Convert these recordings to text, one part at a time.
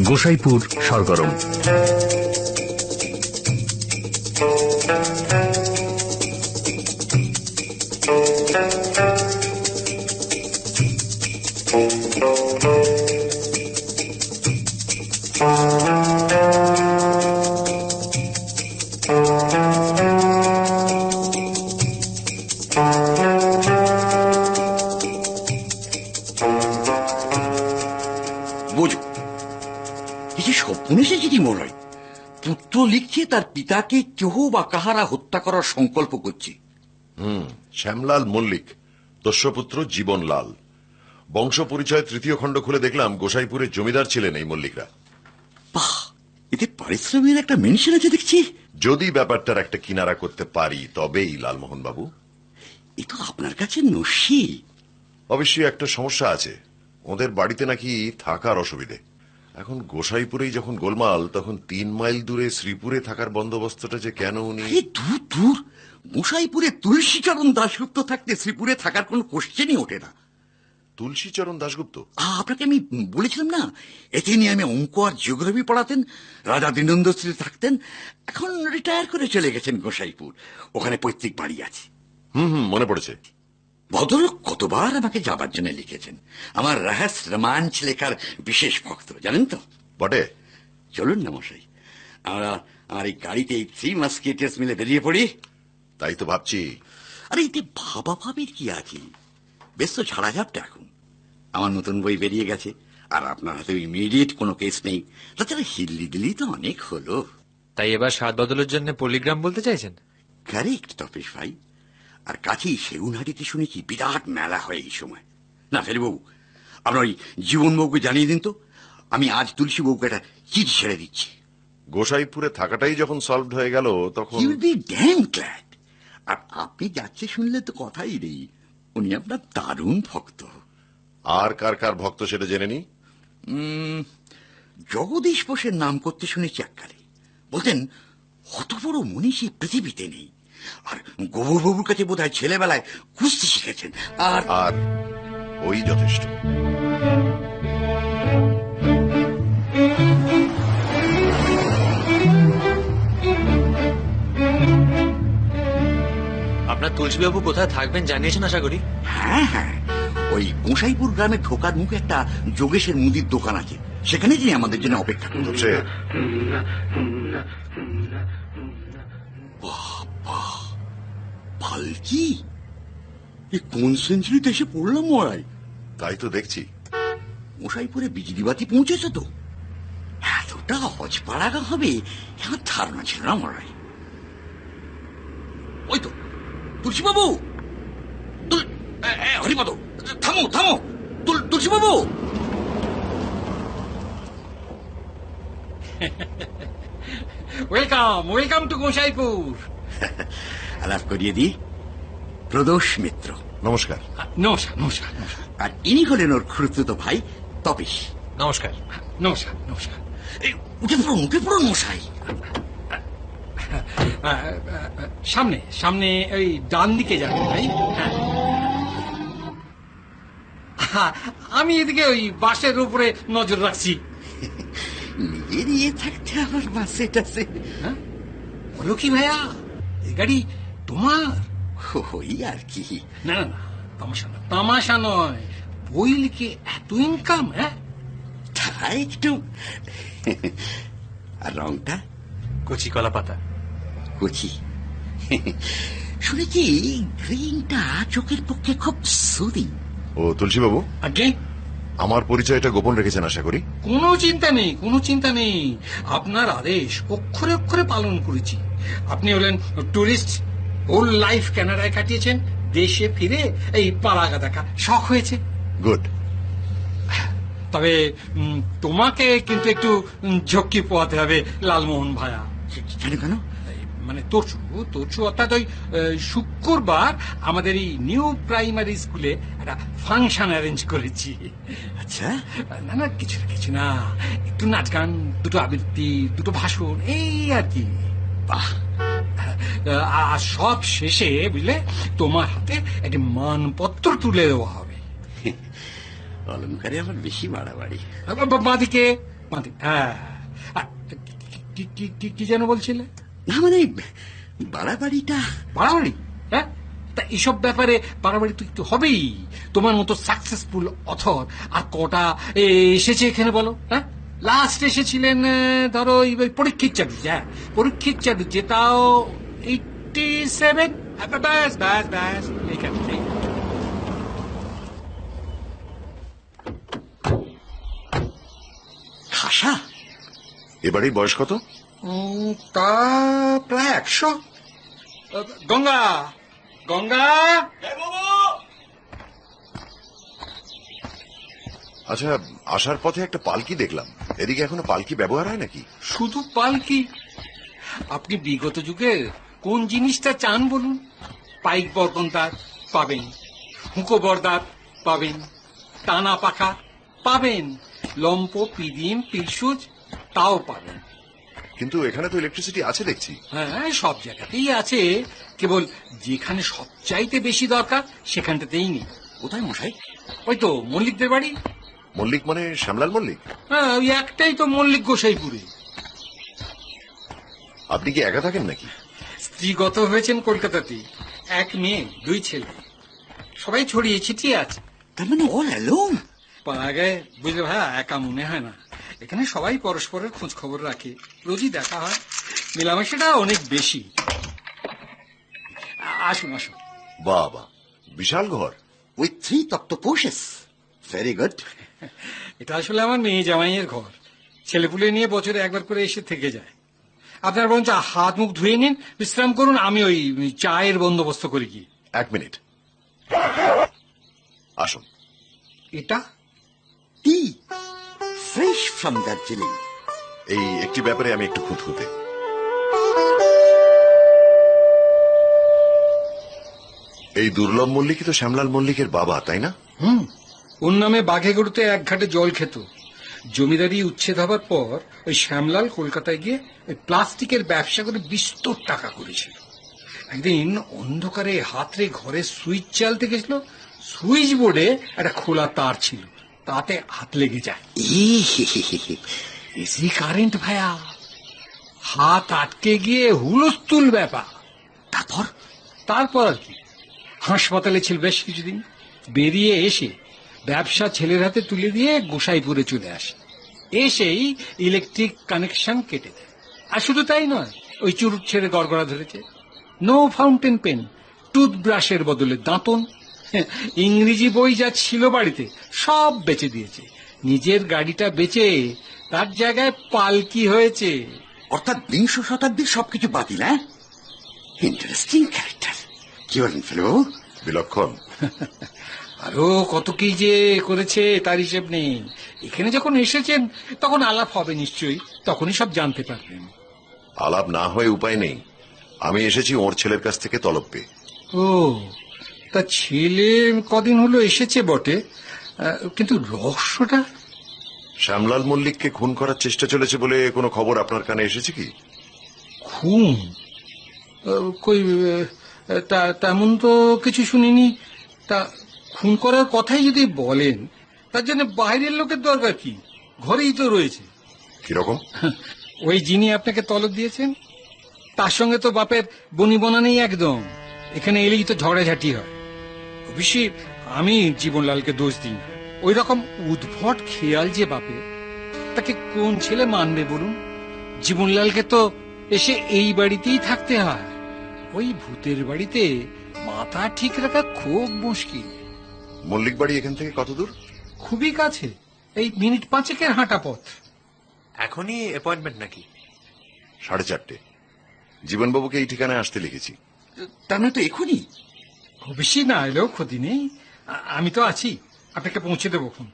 গোসাইপুর সরগরম। পুত্র লিখছে তার পিতাকে কেহ বা কাহারা হত্যা করার সংকল্প করছে। শ্যামলাল মল্লিক, দস্যুপুত্র জীবনলাল। বংশ পরিচয় তৃতীয় খণ্ড খুলে দেখলাম গোসাইপুরের জমিদার ছিলেন এই মল্লিকরা। বাহ, এতে পারিশ্রমিকের একটা মেনশন আছে দেখছি। যদি ব্যাপারটার একটা কিনারা করতে পারি তবেই লালমোহন বাবু। এ তো আপনার কাছে নস্যি। অবশ্যই একটা সমস্যা আছে, ওদের বাড়িতে নাকি থাকার অসুবিধে। এখন গোসাইপুরেই যখন গোলমাল, তখন 3 মাইল দূরে শ্রীপুরে থাকার বন্দোবস্তটা যে কেন উনি। দূর দূর, গোসাইপুরে তুলসীচরণ দাশগুপ্ত থাকতে শ্রীপুরে থাকার কোন কোশ্চেনই ওঠে না। তুলসীচরণ দাশগুপ্ত? আপনাকে আমি বলেছিলাম না, এথেনিয়ামে অঙ্ক আর জিওগ্রাফি পড়াতেন, রাজা দীনেন্দ্র শ্রী থাকতেন। এখন রিটায়ার করে চলে গেছেন গোসাইপুর, ওখানে পৈতৃক বাড়ি আছে। মনে পড়েছে। ভদ্রলোক কতবার আমাকে যাবার জন্য লিখেছেন। আমার রহস্য রোমাঞ্চ লেখার বিশেষ ভক্ত, জানেন তো। বটে। চলুন না মশাই, আমরা আমার এই গাড়িতে এই 3 মাস্কেটিয়ার্স মিলে বেরিয়ে পড়ি। তাই তো ভাবছি। আরে এতে ভাবা ভাবির কি আছে, বেশ তো ছাড়া যাবটা। এখন আমার নতুন বই বেরিয়ে গেছে, আর আপনার হাতে ইমিডিয়েট কোনো কেস নেই। তাছাড়া হিল্লি দিল্লি তো অনেক হলো। তাই এবার স্বাদ বদলের জন্য পল্লিগ্রাম বলতে চাইছেন? কারেক্ট তপেশ ভাই। আর কাছেই সেগুনহাটিতে শুনেছি বিরাট মেলা হয় এই সময়। না ফেরিবাবু, আপনার ওই জীবনবাবুকে জানিয়ে দিন তো, আমি আজ তুলসী বউকে একটা চিঠি ছেড়ে দিচ্ছি। গোসাইপুরে থাকাটাই যখন সলভড হয়ে গেল তখন He will be damn glad। আর আপনি যাচ্ছে শুনলে তো কথাই নেই, উনি আপনার দারুণ ভক্ত। আর কার কার ভক্ত সেটা জেনে নি। জগদীশ বোসের নাম করতে শুনেছি এককালে। বলতেন অত বড় মনীষী পৃথিবীতে নেই। আর গোবরবাবুর কাছে বোধহয় ছেলেবেলায় কুস্তি শিখেছেন। আর ওই যথেষ্ট। আপনার তুলসীবাবু কোথায় থাকবেন জানিয়েছেন আশা করি? হ্যাঁ হ্যাঁ, ওই গোসাইপুর গ্রামে ঢোকার মুখে একটা যোগেশের মুদির দোকান আছে, সেখানে তিনি আমাদের জন্য অপেক্ষা করছে। পালকি, এ কোন সেঞ্চুরিতে এসে পড়লাম মরাই। তাই তো দেখছি। গোসাইপুরে বিজলিবাতি পৌঁছেছে তো। এতটা হজপাড়াগা হবে আমার ধারণা ছিল না মরাই। ওই তো তুলসীবাবু, হরিপদ, থামো থামো, Tulsibabu. Welcome welcome to Gosaipur. আলাপ করিয়ে দিই, প্রদোষ মিত্র। নমস্কার। নমস্কার নমস্কার নমস্কার। আর ইনি হলেন ওর খুড়তুতো ভাই তপেশ। নমস্কার। নমস্কার নমস্কার। উঠে পড়ুন মশাই। সামনে সামনে ওই ডান দিকে যাবেন ভাই। হ্যাঁ, আমি এদিকে ওই বাসের উপরে নজর রাখছি। নিজের ইয়ে থাকতে আবার বাসে টাসে। বলো কি ভাইয়া, এই গাড়ি তোমার? ওই আর কি। না না না, তামাশা নয়, তামাশা নয়। বই লিখে এত ইনকাম? হ্যাঁ, তাই একটু। আর রংটা? কচি কলা পাতা। কচি। শুনেছি গ্রিনটা চোখের পক্ষে খুব সুদিং। ও তুলসীবাবু, আগে আমার পরিচয়টা গোপন রেখেছেন আশা করি। কোনো চিন্তা নেই, কোনো চিন্তা নেই। আপনার আদেশ অক্ষরে অক্ষরে পালন করেছি। আপনি হলেন টুরিস্ট, হোল লাইফ কানাডায় কাটিয়েছেন, দেশে ফিরে এই পাড়াগা দেখা শখ হয়েছে। গুড। তবে তোমাকে কিন্তু একটু ঝক্কি পোয়াতে হবে লালমোহন ভাইয়া। কেন কেন? মানে তরছু অর্থাৎ ওই শুক্রবার আমাদের এই নিউ প্রাইমারি স্কুলে একটা ফাংশন অ্যারেঞ্জ করেছি। আচ্ছা। না না, কিছু না, একটু নাচ গান, দুটো আবৃত্তি, দুটো ভাষণ, এই আর কি। বাহ। আর সব শেষে বুঝলে তোমার হাতে একটা মানপত্র তুলে দেওয়া হবে। অলঙ্কারে আমার বেশি বাড়াবাড়ি। মাটি, হ্যাঁ। আর কি যেন বলছিলে? না মানে বাড়াবাড়িটা বাড়াবাড়ি? হ্যাঁ, তা এসব ব্যাপারে বাড়াবাড়ি তো একটু হবেই। তোমার মতো সাকসেসফুল অথর আর কটা এসেছে এখানে বলো? হ্যাঁ, লাস্ট এসেছিলেন ধরো ওই পরীক্ষিত চ্যাটার্জি। হ্যাঁ, পরীক্ষিত চ্যাটার্জি, তাও 87। ব্যাস ব্যাস ব্যাস, এইখানে। খাসা। এবারেই বয়স কত? তা প্রায় 100। গঙ্গা, গঙ্গা। আচ্ছা, আসার পথে একটা পালকি দেখলাম, এদিকে এখনো পালকি ব্যবহার হয় নাকি? শুধু পালকি? আপনি বিগত যুগের কোন জিনিসটা চান বলুন? পাইক বরকন্তার পাবেন, হুঁকো বরদার পাবেন, টানা পাখা পাবেন, লম্প পিদিম পিলসুজ তাও পাবেন। কিন্তু এখানে তো ইলেকট্রিসিটি আছে দেখছি। হ্যাঁ, সব জায়গাতেই আছে, কেবল যেখানে সবচাইতে বেশি দরকার সেখানটাতেই নেই। কোথায় মশাই? ওই তো মল্লিকদের বাড়ি। মল্লিক মানে শ্যামলাল মল্লিক? হ্যাঁ, ওই একটাই তো মল্লিক গোসাইপুরে। আপনি কি একা থাকেন নাকি? স্ত্রীগত হয়েছেন কলকাতাতে, 1 মেয়ে 2 ছেলে, সবাই ছড়িয়ে ছিটিয়ে আছে। তার মানে অল অ্যালোন? পাড়াগায় বুঝলে ভাইয়া একা মনে হয় না, এখানে সবাই পরস্পরের খোঁজ খবর রাখে, রোজই দেখা হয়, মেলামেশাটা অনেক বেশি। আসুন আসুন। বাবা, বিশাল ঘর। উইথ 3 তক্তপোষেস। Very good. এটা আসলে আমার মেয়ে জামাইয়ের ঘর, ছেলেপুলে নিয়ে বছরে একবার করে এসে থেকে যায়। আপনার বরঞ্চ হাত মুখ ধুয়ে নিন, বিশ্রাম করুন, আমি ওই চায়ের বন্দোবস্ত করি। কি 1 মিনিট, আসুন। এটা টি ফ্রেশ ফ্রম দার্জিলিং। এই একটি ব্যাপারে আমি একটু খুঁতখুঁতে। এই দুর্লভ মল্লিকই তো শ্যামলাল মল্লিকের বাবা, তাই না? ওর নামে বাঘে গরুতে 1 ঘাটে জল খেত। জমিদারি উচ্ছেদ হবার পর ওই শ্যামলাল কলকাতায় গিয়ে ওই প্লাস্টিকের ব্যবসা করে বিস্তর টাকা করেছিল। একদিন অন্ধকারে হাতরে ঘরে সুইচ চালতে গেছিল, সুইচ বোর্ডে একটা খোলা তার ছিল, তাতে হাত লেগে যায়। এসি কারেন্ট ভাইয়া, হাত আটকে গিয়ে হুলস্থুল ব্যাপার। তারপর আর কি, হাসপাতালে ছিল বেশ কিছুদিন। বেরিয়ে এসে ব্যবসা ছেলের হাতে তুলে দিয়ে গোসাইপুরে চলে আসে, এসেই ইলেকট্রিক কানেকশন কেটে দেয়। আর শুধু তাই নয়, ওই চুরুট ছেড়ে গড়গড়া ধরেছে। নো ফাউন্টেন পেন, টুথব্রাশের বদলে দাঁতন, ইংরেজি বই যা ছিল বাড়িতে সব বেচে দিয়েছে। নিজের গাড়িটা বেচে তার জায়গায় পালকি হয়েছে। অর্থাৎ 20 শতাব্দীর সবকিছু বাতিল। হ্যাঁ, ইন্টারেস্টিং ক্যারেক্টার। কি বলেন ফেলবাবু? বিলক্ষণ। আরো কত কি যে করেছে তার হিসেব নেই। এখানে যখন এসেছেন তখন আলাপ হবে নিশ্চয়ই, তখনই সব জানতে পারবেন। আলাপ না হয়ে উপায় নেই, আমি এসেছি ওর ছেলের কাছ থেকে তলব পেয়ে। ও, তা ছেলে কদিন হলো এসেছে বটে, কিন্তু রহস্যটা? শ্যামলাল মল্লিককে খুন করার চেষ্টা চলেছে বলে কোনো খবর আপনার কানে এসেছে কি? খুন? কই, তেমন তো কিছু শুনিনি। তা খুন করার কথাই যদি বলেন, তার জন্য বাইরের লোকের দরকার কি? ঘরেই তো রয়েছে। কিরকম? ওই যিনি আপনাকে তলব দিয়েছেন, তার সঙ্গে তো বাপের বনিবনা নেই একদম। এখানে এলেই তো ঝগড়াঝাটি হয়। অবশ্যই আমি জীবনলালকে দোষ দিই না, ওই রকম উদ্ভট খেয়াল যে বাপের, তাকে কোন ছেলে মানবে বলুন? জীবনলালকে তো এসে এই বাড়িতেই থাকতে হয়। ওই ভূতের বাড়িতে মাথা ঠিক রাখা খুব মুশকিল। মল্লিক বাড়ি এখান থেকে কত দূর? খুবই কাছে, এই মিনিট 5 হাঁটা পথ। এখনই অ্যাপয়েন্টমেন্ট নাকি? 4:30। জীবনবাবুকে এই ঠিকানায় আসতে লিখেছি। তার মানে তো এখনই? বেশি না এলেও ক্ষতি নেই, আমি তো আছি, আপনাকে পৌঁছে দেবো খুন।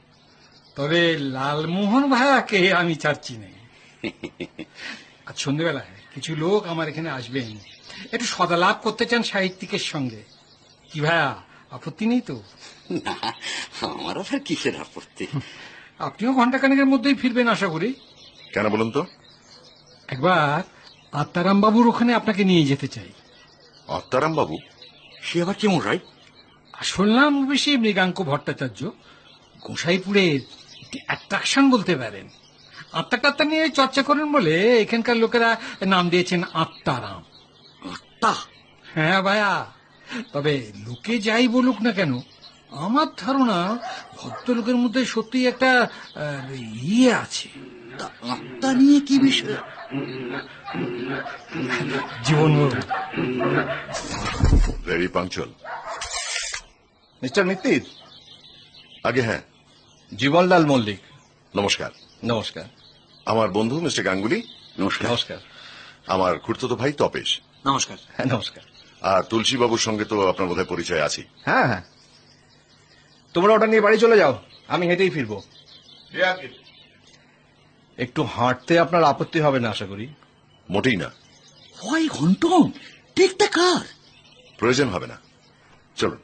তবে লালমোহন ভাইয়াকে আমি ছাড়ছি না। আজ সন্ধ্যেবেলায় কিছু লোক আমার এখানে আসবেন, একটু সদালাপ করতে চান সাহিত্যিকের সঙ্গে। কি ভাইয়া, আপত্তি নেই তো? না, আমার আবার কিসের আপত্তি? আপনিও ঘন্টাখানেকের মধ্যেই ফিরবেন আশা করি। কেন বলুন তো? একবার আত্মারাম বাবুর ওখানে আপনাকে নিয়ে যেতে চাই। আত্মারাম বাবু? সে আবার কেমন হয়? আসল নাম বেশি মৃগাঙ্ক ভট্টাচার্য, গোসাইপুরের অ্যাট্রাকশন বলতে পারেন। আত্মা টাত্মা নিয়ে চর্চা করেন বলে এখানকার লোকেরা নাম দিয়েছেন আত্মারাম। আত্মা? হ্যাঁ ভাইয়া, তবে লোকে যাই বলুক না কেন, আমার ধারণা ভদ্রলোকের মধ্যে সত্যি একটা ইয়ে আছে। তা আত্মা নিয়ে কি বিষয়? জীবনবাবু, ভেরি পাংচুয়াল। মিস্টার মিত্তির, আগে হ্যাঁ, জীবনলাল মল্লিক। নমস্কার। নমস্কার। আমার বন্ধু মিস্টার গাঙ্গুলি। নমস্কার। নমস্কার। আমার খুড়তুতো ভাই তপেশ। নমস্কার। হ্যাঁ, নমস্কার। আর তুলসী বাবুর সঙ্গে তো আপনার বোধহয় পরিচয় আছে। হ্যাঁ হ্যাঁ, তোমরা ওটা নিয়ে বাড়ি চলে যাও, আমি হেঁটেই ফিরবো। একটু হাঁটতে আপনার আপত্তি হবে না আশা করি? মোটেই না, হোয়াই ঘন্টন, টেক দ্য কার। প্রয়োজন হবে না, চলুন।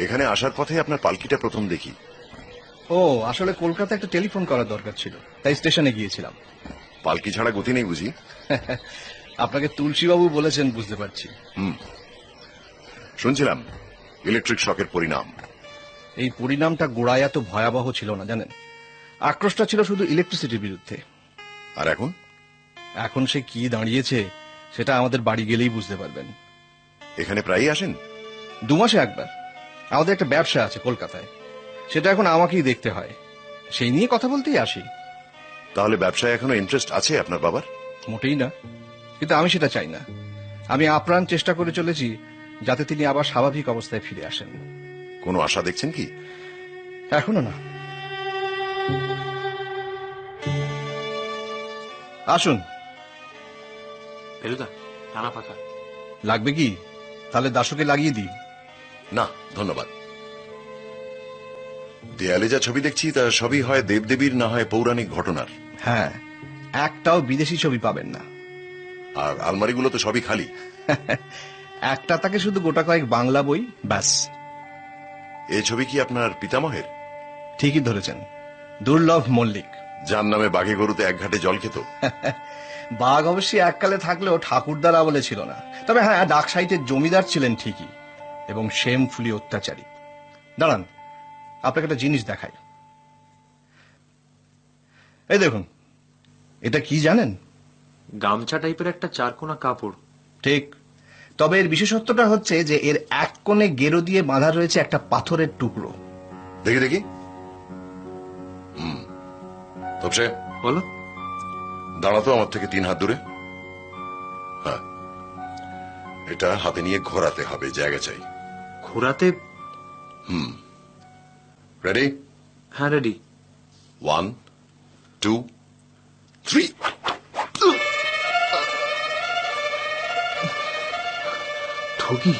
এখানে আসার পথে আপনার পালকিটা প্রথম দেখি। ও, আসলে কলকাতা একটা টেলিফোন করার দরকার ছিল, তাই স্টেশনে গিয়েছিলাম। পালকি ছাড়া গতি নেই বুঝি? আপনাকে তুলসীবাবু বলেছেন বুঝতে পারছি। শুনছিলাম ইলেকট্রিক শকের পরিণাম। এই পরিণামটা গোড়ায় এত ভয়াবহ ছিল না জানেন, আক্রোশটা ছিল শুধু ইলেকট্রিসিটির বিরুদ্ধে। আর এখন? এখন সে কি দাঁড়িয়েছে সেটা আমাদের বাড়ি গেলেই বুঝতে পারবেন। এখানে প্রায়ই আসেন? 2 মাসে একবার। আমাদের একটা ব্যবসা আছে কলকাতায়, সেটা এখন আমাকেই দেখতে হয়, সেই নিয়ে কথা বলতেই আসি। তাহলে ব্যবসায় এখনো ইন্টারেস্ট আছে আপনার বাবার? মোটেই না, কিন্তু আমি সেটা চাই না। আমি আপ্রাণ চেষ্টা করে চলেছি যাতে তিনি আবার স্বাভাবিক অবস্থায় ফিরে আসেন। কোনো আশা দেখছেন কি? এখনো না। আসুন। ফেলুদা, টানা ফাঁকা। লাগবে কি? তাহলে দাশুকে লাগিয়ে দিই। না ধন্যবাদ। দেয়ালে যা ছবি দেখছি তা সবই হয় দেবদেবীর, না হয় পৌরাণিক ঘটনার। হ্যাঁ, একটাও বিদেশি ছবি পাবেন না। আর আলমারিগুলো তো সবই খালি। একটা তাকে শুধু গোটা কয়েক বাংলা বই, ব্যাস। এই ছবি কি আপনার পিতামহের? ঠিকই ধরেছেন, দুর্লভ মল্লিক। যার নামে বাঘে গরুতে এক ঘাটে জল খেত। বাঘ অবশ্যই এককালে থাকলেও ঠাকুরদার আমলে ছিল না। তবে হ্যাঁ, ডাক সাইটের জমিদার ছিলেন ঠিকই, এবং শেমফুলি অত্যাচারী। দাঁড়ান, আপনাকে একটা জিনিস দেখাই। এই দেখুন, এটা কি জানেন? গামছা টাইপের একটা চারকোনা কাপড়। ঠিক, তবে এর বিশেষত্বটা হচ্ছে যে এর এক কোণে গেরো দিয়ে বাঁধা রয়েছে একটা পাথরের টুকরো। দেখি দেখি। তবে বলো। দাঁড়াতো আমার থেকে 3 হাত দূরে। হ্যাঁ, এটা হাতে নিয়ে ঘোরাতে হবে, জায়গা চাই। ঘোরাতে? রেডি? হ্যাঁ, রেডি। 1 2 3। ঠগি।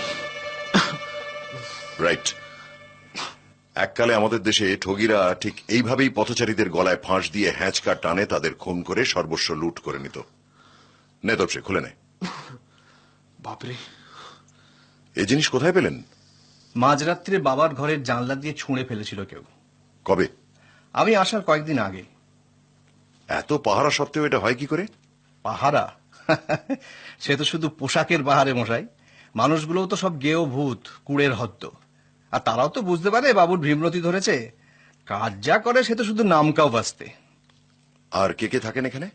রাইট। এককালে আমাদের দেশে ঠগিরা ঠিক এইভাবেই পথচারীদের গলায় ফাঁস দিয়ে হ্যাঁচকা টানে তাদের খুন করে সর্বস্ব লুট করে নিত। নে তপসে, খুলে নে। বাপরে, এই জিনিস কোথায় পেলেন? মাঝরাত্রে বাবার ঘরের জানলা দিয়ে ছুঁড়ে ফেলেছিল কেউ। কবে? আমি আসার কয়েকদিন আগে। এত পাহারা সত্ত্বেও এটা হয় কি করে? পাহারা? সে তো শুধু পোশাকের বাহারে মশাই। মানুষগুলোও তো সব গেও ভূত, কুড়ের হদ্দ। আর তারাও তো বুঝতে পারে বাবুর ভীমরতি ধরেছে। কাজ যা করে সে তো শুধু নামকাও বাঁচতে। আর কে কে থাকেন এখানে?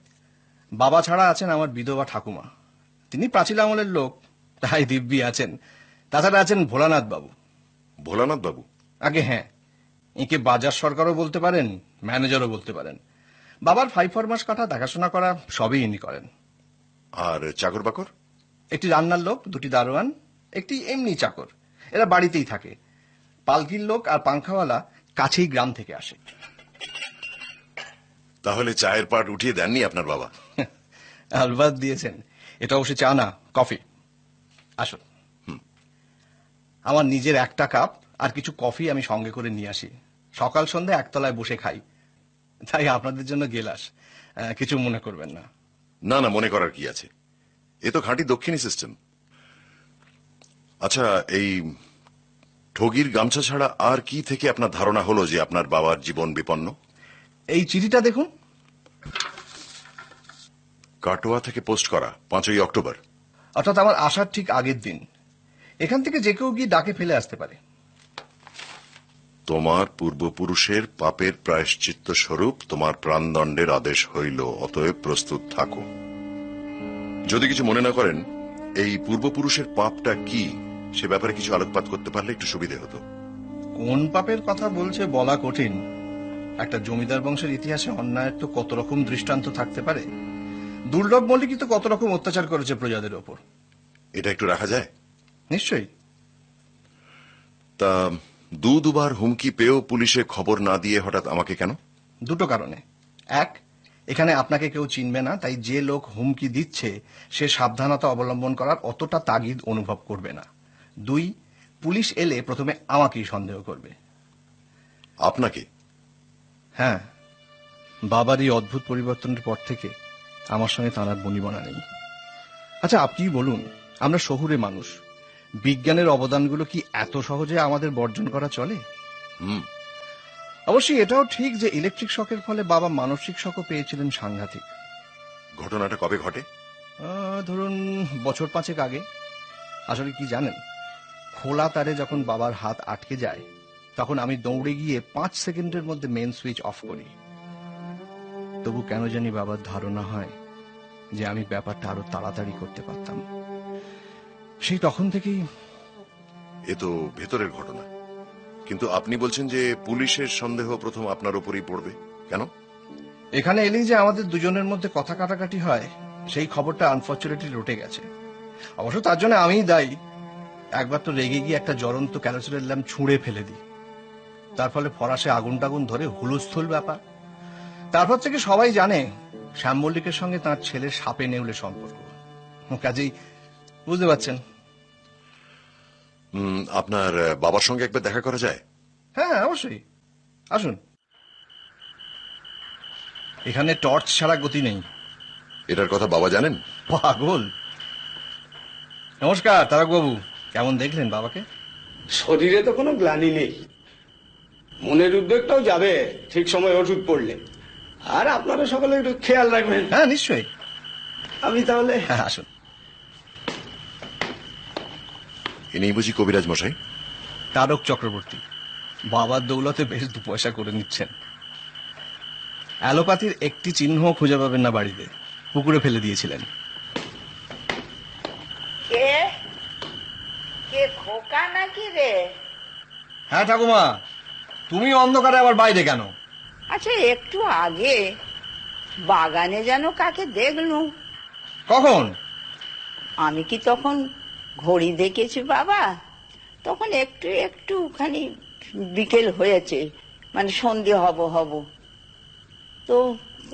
বাবা ছাড়া আছেন আমার বিধবা ঠাকুমা, তিনি প্রাচীন আমলের লোক, তাই দিব্যি আছেন। তাছাড়া আছেন ভোলানাথ বাবু। ভোলানাথ বাবু? আগে হ্যাঁ, একে বাজার সরকারও বলতে পারেন, ম্যানেজারও বলতে পারেন। বাবার 5-4 মাস কাটা দেখাশোনা করা সবই ইনি করেন। আর চাকর বাকর? একটি রান্নার লোক, 2টি দারোয়ান, একটি এমনি চাকর। এরা বাড়িতেই থাকে। পালকির লোক আর পাংখাওয়ালা কাছেই গ্রাম থেকে আসে। তাহলে চায়ের পাট উঠিয়ে দেননি আপনার বাবা? আলবাদ দিয়েছেন। এটা অবশ্য চা না, কফি। আসুন, আমার নিজের একটা কাপ আর কিছু কফি আমি সঙ্গে করে নিয়ে আসি। সকাল সন্ধ্যা একতলায় বসে খাই, তাই আপনাদের জন্য গেলাস। কিছু মনে করবেন না। না না, মনে করার কি আছে, এ তো খাঁটি দক্ষিণী সিস্টেম। আচ্ছা, এই ঠগির গামছা ছাড়া আর কি থেকে আপনার ধারণা হলো যে আপনার বাবার জীবন বিপন্ন? এই চিঠিটা দেখুন। কাটোয়া থেকে পোস্ট করা, 5ই অক্টোবর। অর্থাৎ আমার আসার ঠিক আগের দিন। এখান থেকে যে কেউ গিয়ে ডাকে ফেলে আসতে পারে। তোমার পূর্বপুরুষের পাপের প্রায়শ্চিত্ত স্বরূপ তোমার প্রাণদণ্ডের আদেশ হইল, অতএব প্রস্তুত থাকো। যদি কিছু মনে না করেন, এই পূর্বপুরুষের পাপটা কি সে ব্যাপারে কিছু আলোকপাত করতে পারলে একটু সুবিধে হতো। কোন পাপের কথা বলছে বলা কঠিন। একটা জমিদার বংশের ইতিহাসে অন্যায়ের তো কত রকম দৃষ্টান্ত থাকতে পারে। দুর্লভ মল্লিকই তো কত রকম অত্যাচার করেছে প্রজাদের ওপর। এটা একটু রাখা যায়? নিশ্চয়ই। তা দুবার হুমকি পেয়েও পুলিশে খবর না দিয়ে হঠাৎ আমাকে কেন? দুটো কারণে। এক, এখানে আপনাকে কেউ চিনবে না, তাই যে লোক হুমকি দিচ্ছে সে সাবধানতা অবলম্বন করার অতটা তাগিদ অনুভব করবে না। দুই, পুলিশ এলে প্রথমে আমাকেই সন্দেহ করবে। আপনাকে? হ্যাঁ, বাবার এই অদ্ভুত পরিবর্তনের পর থেকে আমার সঙ্গে তাঁর আর বনিবনা নেই। আচ্ছা, আপনি বলুন, আমরা শহুরে মানুষ, বিজ্ঞানের অবদানগুলো কি এত সহজে আমাদের বর্জন করা চলে? অবশ্যই এটাও ঠিক যে ইলেকট্রিক শকের ফলে বাবা মানসিক শকও পেয়েছিলেন সাংঘাতিক। ঘটনাটা কবে ঘটে? ধরুন বছর 5 আগে। আসলে কি জানেন, খোলা তারে যখন বাবার হাত আটকে যায় তখন আমি দৌড়ে গিয়ে 5 সেকেন্ডের মধ্যে মেন সুইচ অফ করি। তবু কেন জানি বাবার ধারণা হয় যে আমি ব্যাপারটা আরো তাড়াতাড়ি করতে পারতাম। সেই তখন থেকেই। এ তো ভেতরের ঘটনা, কিন্তু আপনি বলছেন যে পুলিশের সন্দেহ প্রথম আপনার উপরই পড়বে, কেন? এখানে এলেই যে আমাদের দুজনের মধ্যে কথা কাটাকাটি হয়, সেই খবরটা আনফর্চুনেটলি রটে গেছে। অবশ্য তার জন্য আমিই দায়ী। একবার তো রেগে গিয়ে একটা জ্বলন্ত ক্যারোসিনের ল্যাম্প ছুঁড়ে ফেলে দিই। তার ফলে ফরাসে আগুন টাগুন ধরে হুলস্থুল ব্যাপার। তারপর থেকে সবাই জানে শ্যাম মল্লিকের সঙ্গে তার ছেলের সাপে নেউলে সম্পর্ক। কাজেই বুঝতে পারছেন। আপনার বাবার সঙ্গে একবার দেখা করা যায়? হ্যাঁ, অবশ্যই, আসুন। এখানে টর্চ ছাড়া গতি নেই। এটার কথা বাবা জানেন? পাগল। নমস্কার তারকবাবু, কেমন দেখলেন বাবাকে? শরীরে তো কোনো গ্লানি নেই, মনের উদ্বেগটাও যাবে ঠিক সময় ওষুধ পড়লে। আর আপনারা সকলে একটু খেয়াল রাখবেন। হ্যাঁ, নিশ্চয়ই। আমি তাহলে। হ্যাঁ, আসুন। ইনি বুঝি কবিরাজ মশাই? তারক চক্রবর্তী। বাবার দৌলতে বেশ 2 পয়সা করে নিচ্ছেন। অ্যালোপ্যাথির একটি চিহ্ন খুঁজে পাবেন না বাড়িতে, পুকুরে ফেলে দিয়েছিলেন। কে কে খোকা নাকি রে? হ্যাঁ ঠাকুমা, তুমি অন্ধকারে আবার বাইরে কেন? আচ্ছা, একটু আগে বাগানে যেন কাকে দেখলুম। কখন? আমি কি তখন ঘড়ি দেখেছি বাবা? তখন একটুখানি বিকেল হয়েছে, মানে সন্ধে হব। তো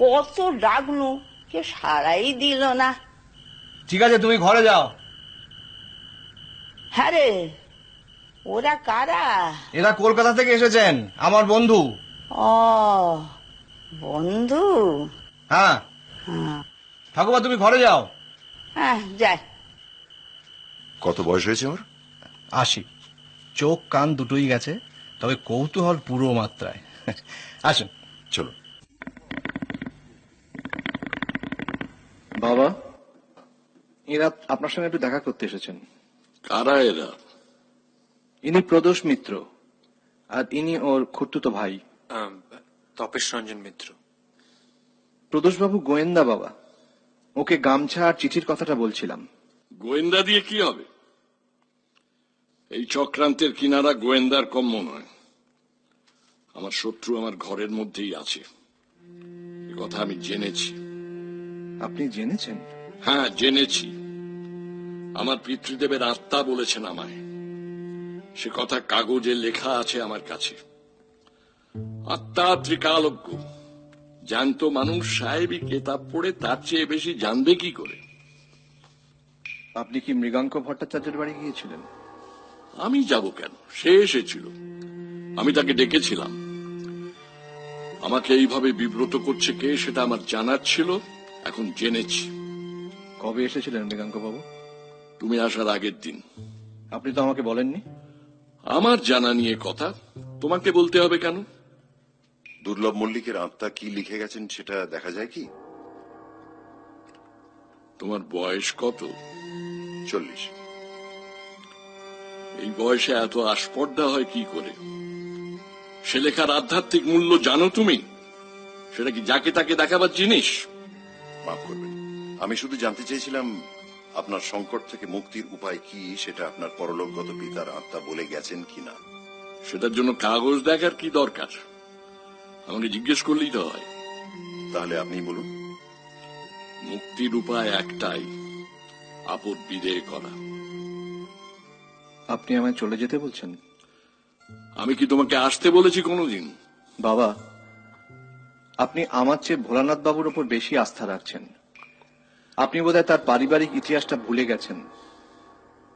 কত ডাকলু, কেউ সাড়াই দিল না। ঠিক আছে, তুমি ঘরে যাও। হ্যাঁ রে, ওরা কারা? এরা কলকাতা থেকে এসেছেন, আমার বন্ধু। ও, বন্ধু। হ্যাঁ হ্যাঁ ঠাকুমা, তুমি ঘরে যাও। হ্যাঁ, যাই। কত বয়স হয়েছে ওর? 80। চোখ কান দুটোই গেছে, তবে কৌতূহল পুরো মাত্রায়। আসুন। চলো। বাবা, এরা আপনার সঙ্গে একটু দেখা করতে এসেছেন। কারা এরা? ইনি প্রদোষ মিত্র, আর ইনি ওর খুড়তুতো ভাই তপেশ রঞ্জন মিত্র। প্রদোষবাবু গোয়েন্দা বাবা, ওকে গামছা আর চিঠির কথাটা বলছিলাম। গোয়েন্দা দিয়ে কি হবে? এই চক্রান্তের কিনারা গোয়েন্দার কম নয়। আমার শত্রু আমার ঘরের মধ্যেই আছে, এ কথা আমি জেনেছি। আপনি জেনেছেন? হ্যাঁ, জেনেছি। আমার পিতৃদেবের আত্মা বলেছেন আমায়, সে কথা কাগজে লেখা আছে আমার কাছে। আত্মা ত্রিকালজ্ঞ, জানতো মানুষ সাহেবী কেতাব পড়ে তার চেয়ে বেশি জানবে কি করে? আপনি কি মৃগাঙ্ক ভট্টাচার্যের বাড়ি গিয়েছিলেন? আমি যাব কেন? সে এসেছিল, আমি তাকে ডেকেছিলাম। আমাকে এইভাবে বিব্রত করছে কে সেটা আমার জানার ছিল, এখন জেনেছি। কবে এসেছিলেন মৃগাঙ্ক বাবু? তুমি আসার আগের দিন। আপনি তো আমাকে বলেননি। আমার জানা নিয়ে কথা তোমাকে বলতে হবে কেন? দুর্লভ মল্লিকের আত্মা কি লিখে গেছেন সেটা দেখা যায় কি? তোমার বয়স কত? 40। এই বয়সে এত আস্পর্ধা হয় কি করে? সে লেখার আধ্যাত্মিক মূল্য জানো তুমি? সেটা কি যাকে তাকে দেখাবার জিনিস? মাফ করবেন, আমি শুধু জানতে চেয়েছিলাম আপনার সংকট থেকে মুক্তির উপায় কি, সেটা আপনার পরলোকগত পিতার আত্মা বলে গেছেন কিনা। সেটার জন্য কাগজ দেখার কি দরকার? আমাকে জিজ্ঞেস করলেই তো হয়। তাহলে আপনি বলুন। মুক্তির উপায় একটাই, আপদ বিদেয় করা। আপনি আমায় চলে যেতে বলছেন? আমি কি তোমাকে আসতে বলেছি কোনোদিন? বাবা, আপনি আমার চেয়ে ভোলানাথ বাবুর ওপর বেশি আস্থা রাখছেন। আপনি বোধহয় তার পারিবারিক ইতিহাসটা ভুলে গেছেন।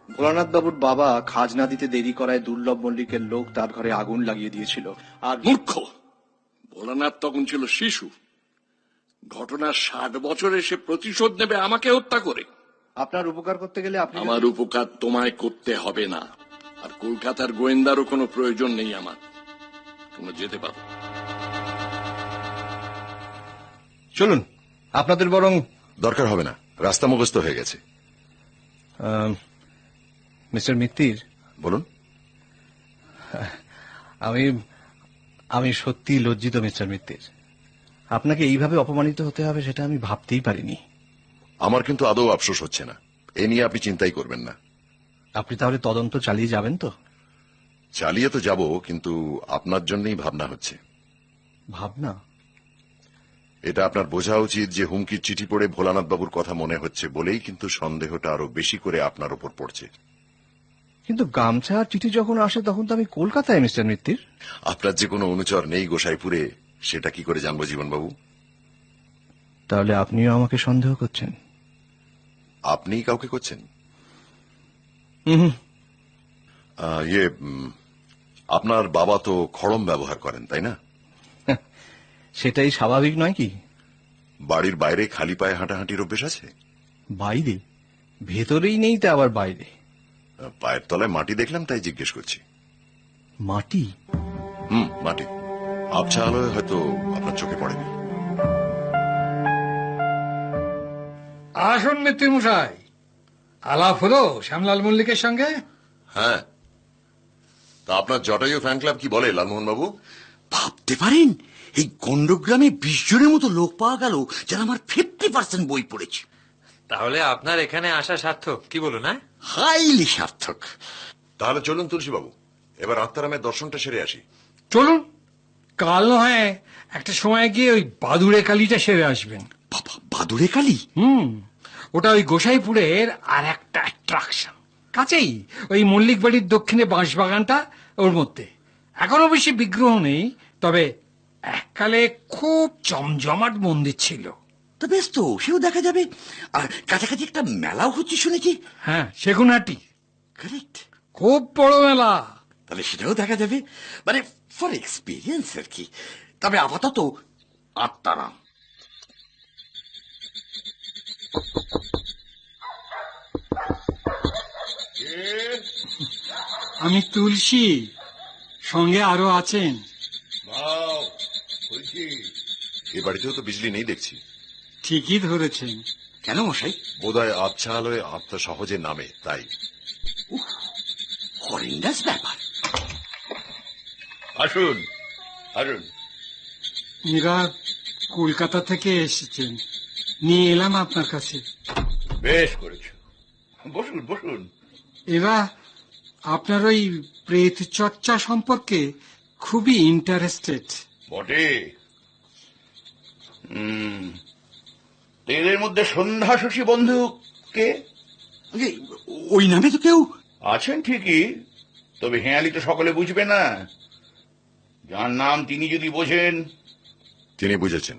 ভোলানাথ বাবুর বাবা খাজনা দিতে দেরি করায় দুর্লভ মল্লিকের লোক তার ঘরে আগুন লাগিয়ে দিয়েছিল। আর মূর্খ! ভোলানাথ তখন ছিল শিশু। ঘটনার 60 বছরে সে প্রতিশোধ নেবে আমাকে হত্যা করে। আপনার উপকার করতে গেলে আপনি আমার উপকার তোমায় করতে হবে না, আর কলকাতার গোয়েন্দারও কোনো প্রয়োজন নেই আমার। তোমরা যেতে পারো। চলুন, আপনাদের বরং দরকার হবে না, রাস্তা মুখস্থ হয়ে গেছে। মিস্টার মিত্তির, বলুন। আমি সত্যি লজ্জিত মিস্টার মিত্তির। আপনাকে এইভাবে অপমানিত হতে হবে সেটা আমি ভাবতেই পারিনি। আমার কিন্তু আদৌ আফসোস হচ্ছে না, এ নিয়ে আপনি চিন্তাই করবেন না। আপনি তাহলে তদন্ত চালিয়ে যাবেন তো? চালিয়ে তো যাব, কিন্তু আপনার জন্যই ভাবনা হচ্ছে। ভাবনা? এটা আপনার বোঝা উচিত যে হুমকির চিঠি পড়ে ভোলানাথ বাবুর কথা মনে হচ্ছে বলেই কিন্তু সন্দেহটা আরো বেশি করে আপনার উপর পড়ছে। কিন্তু গামছা আর চিঠি যখন আসে তখন তো আমি কলকাতায় মিস্টার মিত্তির। আপনার যে কোনো অনুচর নেই গোসাইপুরে, সেটা কি করে জানবো জীবনবাবু? তাহলে আপনিও আমাকে সন্দেহ করছেন? আপনি কাউকে করছেন? হুম। আপনার বাবা তো খড়ম ব্যবহার করেন, তাই না? সেটাই স্বাভাবিক নয় কি? বাড়ির বাইরে খালি পায়ে হাঁটাহাঁটির অভ্যেস আছে? বাইরে? ভেতরেই নেই তা আবার বাইরে? পায়ের তলায় মাটি দেখলাম, তাই জিজ্ঞেস করছি। মাটি? মাটি। আবছা আলোয় হয়তো আপনার চোখে পড়েনি। আসুন মিত্র মশাই, আলাপ হলো শ্যামলাল মল্লিকের সঙ্গে? হ্যাঁ, তা আপনার জটায়ু ফ্যান ক্লাব কি বলে লালমোহন বাবু? ভাবতে পারেন এই গন্ডগ্রামে 20 জনের মতো লোক পাওয়া গেল যারা আমার 50% বই পড়েছে। তাহলে আপনার এখানে আসা সার্থক, কি বলুন? হ্যাঁ, হাইলি সার্থক। তাহলে চলুন তুলসী বাবু, এবার আত্মারামের দর্শনটা সেরে আসি। চলুন, কাল নয় একটা সময় গিয়ে ওই বাদুড়ে কালীটা সেরে আসবেন। বাবা, বাদুড়ে কালী? ওটা ওই গোসাইপুরের আর একটা অ্যাট্রাকশন। কাছেই ওই মল্লিক বাড়ির দক্ষিণে বাঁশবাগানটা, ওর মধ্যে এখনো বেশি বিগ্রহ নেই, তবে এককালে খুব জমজমাট মন্দির ছিল। তা বেশ তো, সেও দেখা যাবে। আর কাছাকাছি একটা মেলাও হচ্ছে শুনেছি। হ্যাঁ, সেগুনহাটি। কারেক্ট, খুব বড় মেলা। তাহলে সেটাও দেখা যাবে, মানে ফর এক্সপিরিয়েন্স আর কি। তবে আপাতত আত্মারাম। আমি তুলসী, সঙ্গে আরো আছেন। এ বাড়িতেও তো বিজলি নেই দেখছি। ঠিকই ধরেছেন। কেন মশাই? বোধহয় আবছা আলোয় আত্মা সহজে নামে, তাই। হরেন্ডাস ব্যাপার। আসুন আসুন। এরা কলকাতা থেকে এসেছেন, নিয়ে এলাম আপনার কাছে। বেশ করেছ, বসুন বসুন। এরা আপনার ওই প্রেত চর্চা সম্পর্কে খুবই ইন্টারেস্টেড। বটে। এদের মধ্যে সন্ধ্যা শশী বন্ধু কে? ওই নামে তো কেউ আছেন ঠিকই, তবে হেঁয়ালি তো সকলে বুঝবে না। যার নাম তিনি যদি বোঝেন। তিনি বুঝেছেন।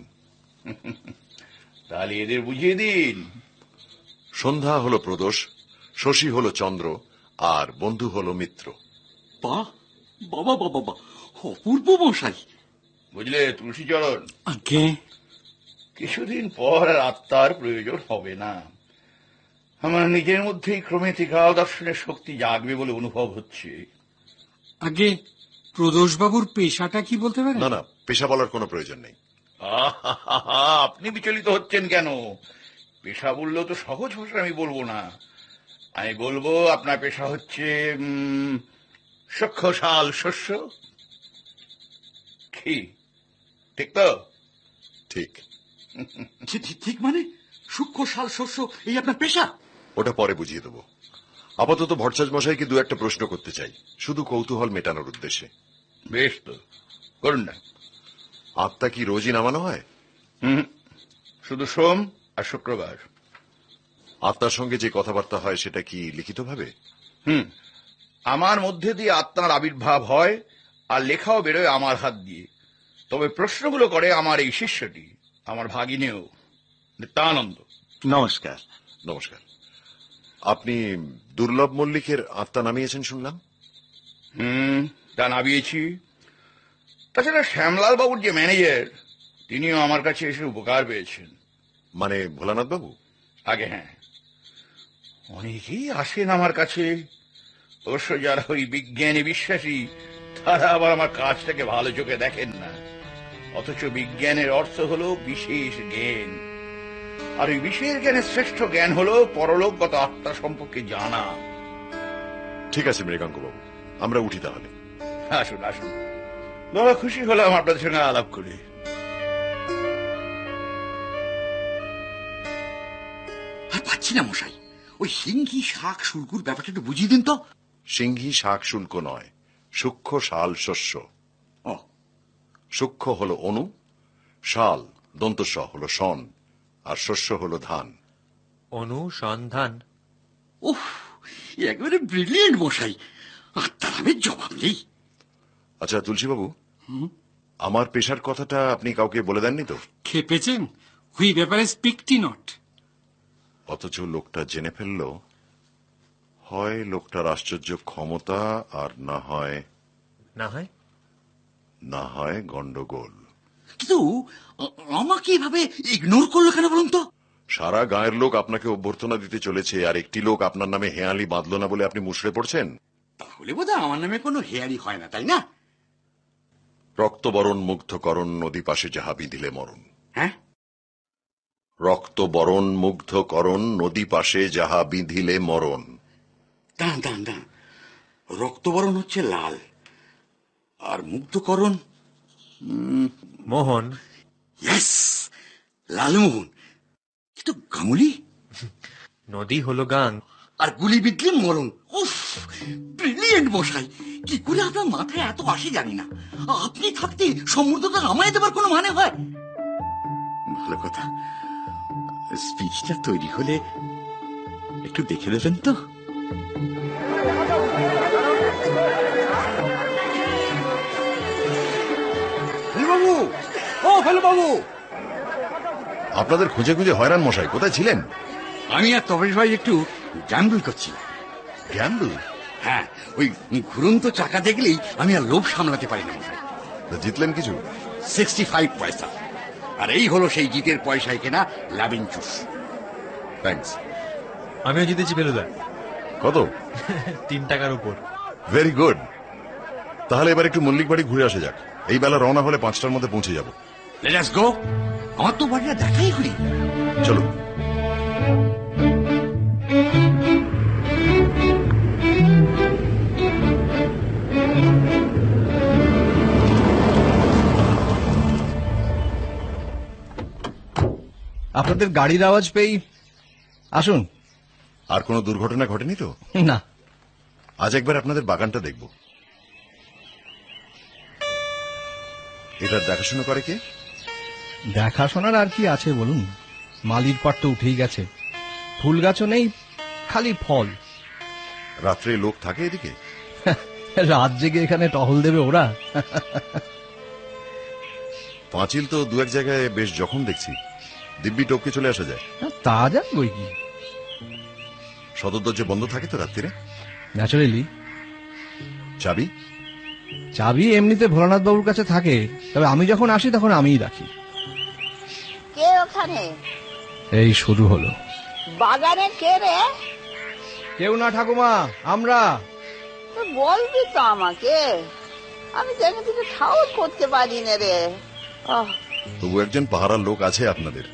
তাহলে এদের বুঝিয়ে দিন। সন্ধ্যা হলো প্রদোষ, শশী হলো চন্দ্র, আর বন্ধু হলো মিত্র। বাহ, বাবা বাবা বাবা, অপূর্ব মশাই। বুঝলে তুলসীচরণ, আগে কিছুদিন পর আর আত্মার প্রয়োজন হবে না। আমার নিজের মধ্যেই ক্রমে ত্রিকাল দর্শনের শক্তি জাগবে বলে অনুভব হচ্ছে। আগে প্রদোষবাবুর পেশাটা কি বলতে পারেন? না না, পেশা বলার কোনো প্রয়োজন নেই। আপনি বিচলিত হচ্ছেন কেন? পেশা বললেও তো সহজ ভাষায় আমি বলবো না। আমি বলবো আপনার পেশা হচ্ছে সখ্যশাল শস্য। কি ঠিক তো? ঠিক। ঠিক মানে সূক্ষ্ম শাল শস্য এই আপনার পেশা? ওটা পরে বুঝিয়ে দেবো। আপাতত ভট্টাচ মশাইকে দু একটা প্রশ্ন করতে চাই, শুধু কৌতূহল মেটানোর উদ্দেশ্যে। বেশ তো, করুন না। আত্মা কি রোজই নামানো হয়? শুধু সোম আর শুক্রবার। আত্মার সঙ্গে যে কথাবার্তা হয় সেটা কি লিখিতভাবে? আমার মধ্যে দিয়ে আত্মার আবির্ভাব হয়, আর লেখাও বেরোয় আমার হাত দিয়ে। তবে প্রশ্নগুলো করে আমার এই শিষ্যটি, আমার ভাগিনেও, নিত্যানন্দ। নমস্কার। নমস্কার। আপনি দুর্লভ মল্লিকের আত্মা নামিয়েছেন শুনলাম। তা নামিয়েছি। তাছাড়া শ্যামলাল বাবুর যে ম্যানেজার, তিনিও আমার কাছে এসে উপকার পেয়েছেন। মানে ভোলানাথ বাবু? আগে হ্যাঁ, অনেকেই আসেন আমার কাছে। অবশ্য যারা ওই বিজ্ঞানে বিশ্বাসী, তারা আবার আমার কাজটাকে ভালো চোখে দেখেন না। অথচ বিজ্ঞানের অর্থ হলো বিশেষ জ্ঞান, আর ওই বিশেষ জ্ঞানের শ্রেষ্ঠ জ্ঞান হলো পরলোকগত আত্মা সম্পর্কে জানা। ঠিক আছে মৃগাঙ্ক বাবু, আমরা উঠি তাহলে। আসুন আসুন, বড় খুশি হলাম আপনাদের সঙ্গে আলাপ করে। আর পাচ্ছি না মশাই, ওই সিংহি শাক শুল্কুর ব্যাপারটা একটু বুঝিয়ে দিন তো। সিংহি শাক শুল্ক নয়, সূক্ষ্ম শাল শস্য। সূক্ষ্ম হলো অনু, শাল দন্তস্ব হলো শন, আর শস্য হলো ধান। অনুসন্ধান। উফ, একেবারে ব্রিলিয়েন্ট মশাই, আত্মার নামের জবাব নেই। আচ্ছা তুলসীবাবু, আমার পেশার কথাটা আপনি কাউকে বলে দেননি তো? খেপেছেন? হুই ব্যাপারে স্পিকটি নট। অথচ লোকটা জেনে ফেলল। হয় লোকটার আশ্চর্য ক্ষমতা, আর না হয় গন্ডগোল। কিন্তু আমাকে এভাবে ইগনোর করলো কেন বলুন তো? সারা গায়ের লোক আপনাকে অভ্যর্থনা দিতে চলেছে, আর একটি লোক আপনার নামে হেয়ালি বাঁধল না বলে আপনি মুষড়ে পড়ছেন। তাহলে বোধহয় আমার নামে কোনো হেয়ারি হয় না, তাই না? রক্তবরণ মুগ্ধকরণ নদী পাশে যাহা বিধিলে মরণ। হ্যাঁ, রক্তবরণ মুগ্ধকরণ নদী পাশে যাহা বিধিলে মরণ। দাঁড়ান, রক্তবরণ হচ্ছে লাল, আর মুগ্ধকরণ মোহন। ইয়েস, লালমোহন। কিন্তু গাঙ্গুলি? নদী হলো গাং, আর গুলি বিধলে মরণ। উফ, ব্রিলিয়েন্ট মশাই, কি করে আপনার মাথায় এত আসে জানি না। আপনি থাকতে সমুদ্রটা আমায় দেবার কোনো মানে হয়? ভালো কথা, স্পিচটা তৈরি হলে একটু দেখে দেবেন তো। বাবু, ও হ্যালো বাবু, আপনাদের খুঁজে খুঁজে হয়রান মশাই, কোথায় ছিলেন? আমি আর তপেশ ভাই একটু গ্যাম্বল করছি। গ্যাম্বল? হ্যাঁ, ওই ঘুরন্ত চাকা দেখলেই আমি আর লোভ সামলাতে পারি না মশাই। জিতলেন কিছু? 65 পয়সা। আর এই হলো সেই জিতের পয়সায় কেনা লাবিন জুস। থ্যাঙ্কস। আমিও জিতেছি ফেলুদা। কত? 3 টাকার উপর। Very good. তাহলে এবার একটু মল্লিক বাড়ি ঘুরে আসা যাক। এই বেলা রওনা হলে 5টার মধ্যে পৌঁছে যাব। লেট আস গো। আমার তো বাড়িটা দেখাই হয়নি। চলো। আপনাদের গাড়ির আওয়াজ পেয়ে আসুন। আর কোনো দুর্ঘটনা ঘটেনি তো? না। আজ একবার আপনাদের বাগানটা দেখব। এটার দেখাশোনা করে কে? দেখাশোনার আর কি আছে বলুন, মালির পাট তো উঠেই গেছে, ফুল গাছও নেই, খালি ফল। রাত্রে লোক থাকে এদিকে? রাত জেগে এখানে টহল দেবে ওরা? পাঁচিল তো দু এক জায়গায় বেশ জখম দেখছি, দিব্যি টপকে চলে আসা যায়। তা যাক বই কি। সদর দরজা বন্ধ থাকে তো রাত্রিরে? ন্যাচারালি। চাবি? চাবি এমনিতে ভোলানাথ বাবুর কাছে থাকে, তবে আমি যখন আসি তখন আমিই রাখি। কে ওখানে? এই শুরু হলো। বাগানে কে রে? কেউ না ঠাকুমা, আমরা। তো বলবি তো আমাকে, আমি তো এখান থেকে সাহস করতে পারি না রে। তবু একজন পাহারার লোক আছে আপনাদের।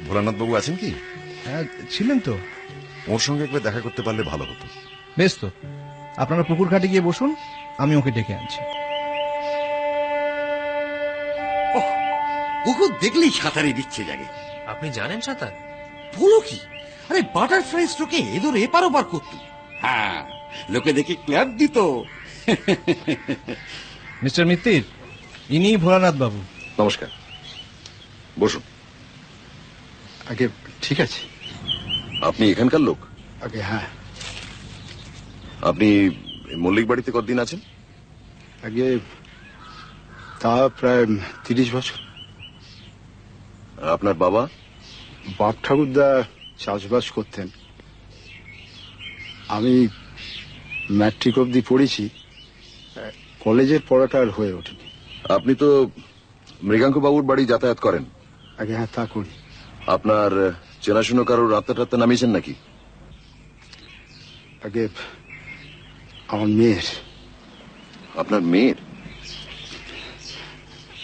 ভোলানাথ বাবু আছেন কি? হ্যাঁ ছিলেন তো। ওর সঙ্গে একবার দেখা করতে পারলে ভালো হতো। বেশ তো, আপনারা পুকুর ঘাটে গিয়ে বসুন, আমি ওকে ডেকে আনছি। ওকে দেখলেই সাঁতারে দিচ্ছে জাগে। আপনি জানেন সাঁতার? বলো কি, আরে বাটারফ্লাই স্ট্রোকে এদোর এপার ওপার করতো। হ্যাঁ, লোকে দেখে ক্ল্যাপ দিত। মিস্টার মিত্তির, ইনি ভোলানাথ বাবু। নমস্কার, বসুন। আগে ঠিক আছে। আপনি এখানকার লোক? আগে হ্যাঁ। আপনি মল্লিক বাড়িতে কতদিন আছেন? আগে তা প্রায় 30 বছর। আপনার বাবা? বাপ ঠাকুরদা চাষবাস করতেন। আমি ম্যাট্রিক অবধি পড়েছি, কলেজের পড়াটা আর হয়ে ওঠেনি। আপনি তো মৃগাঙ্ক বাবুর বাড়ি যাতায়াত করেন? আগে হ্যাঁ, তা করি। আপনার চেনাশুনো কারোর রাত্তা টাত্তা নামিয়েছেন নাকি? আগে আমার মেয়ের। আপনার মেয়ের?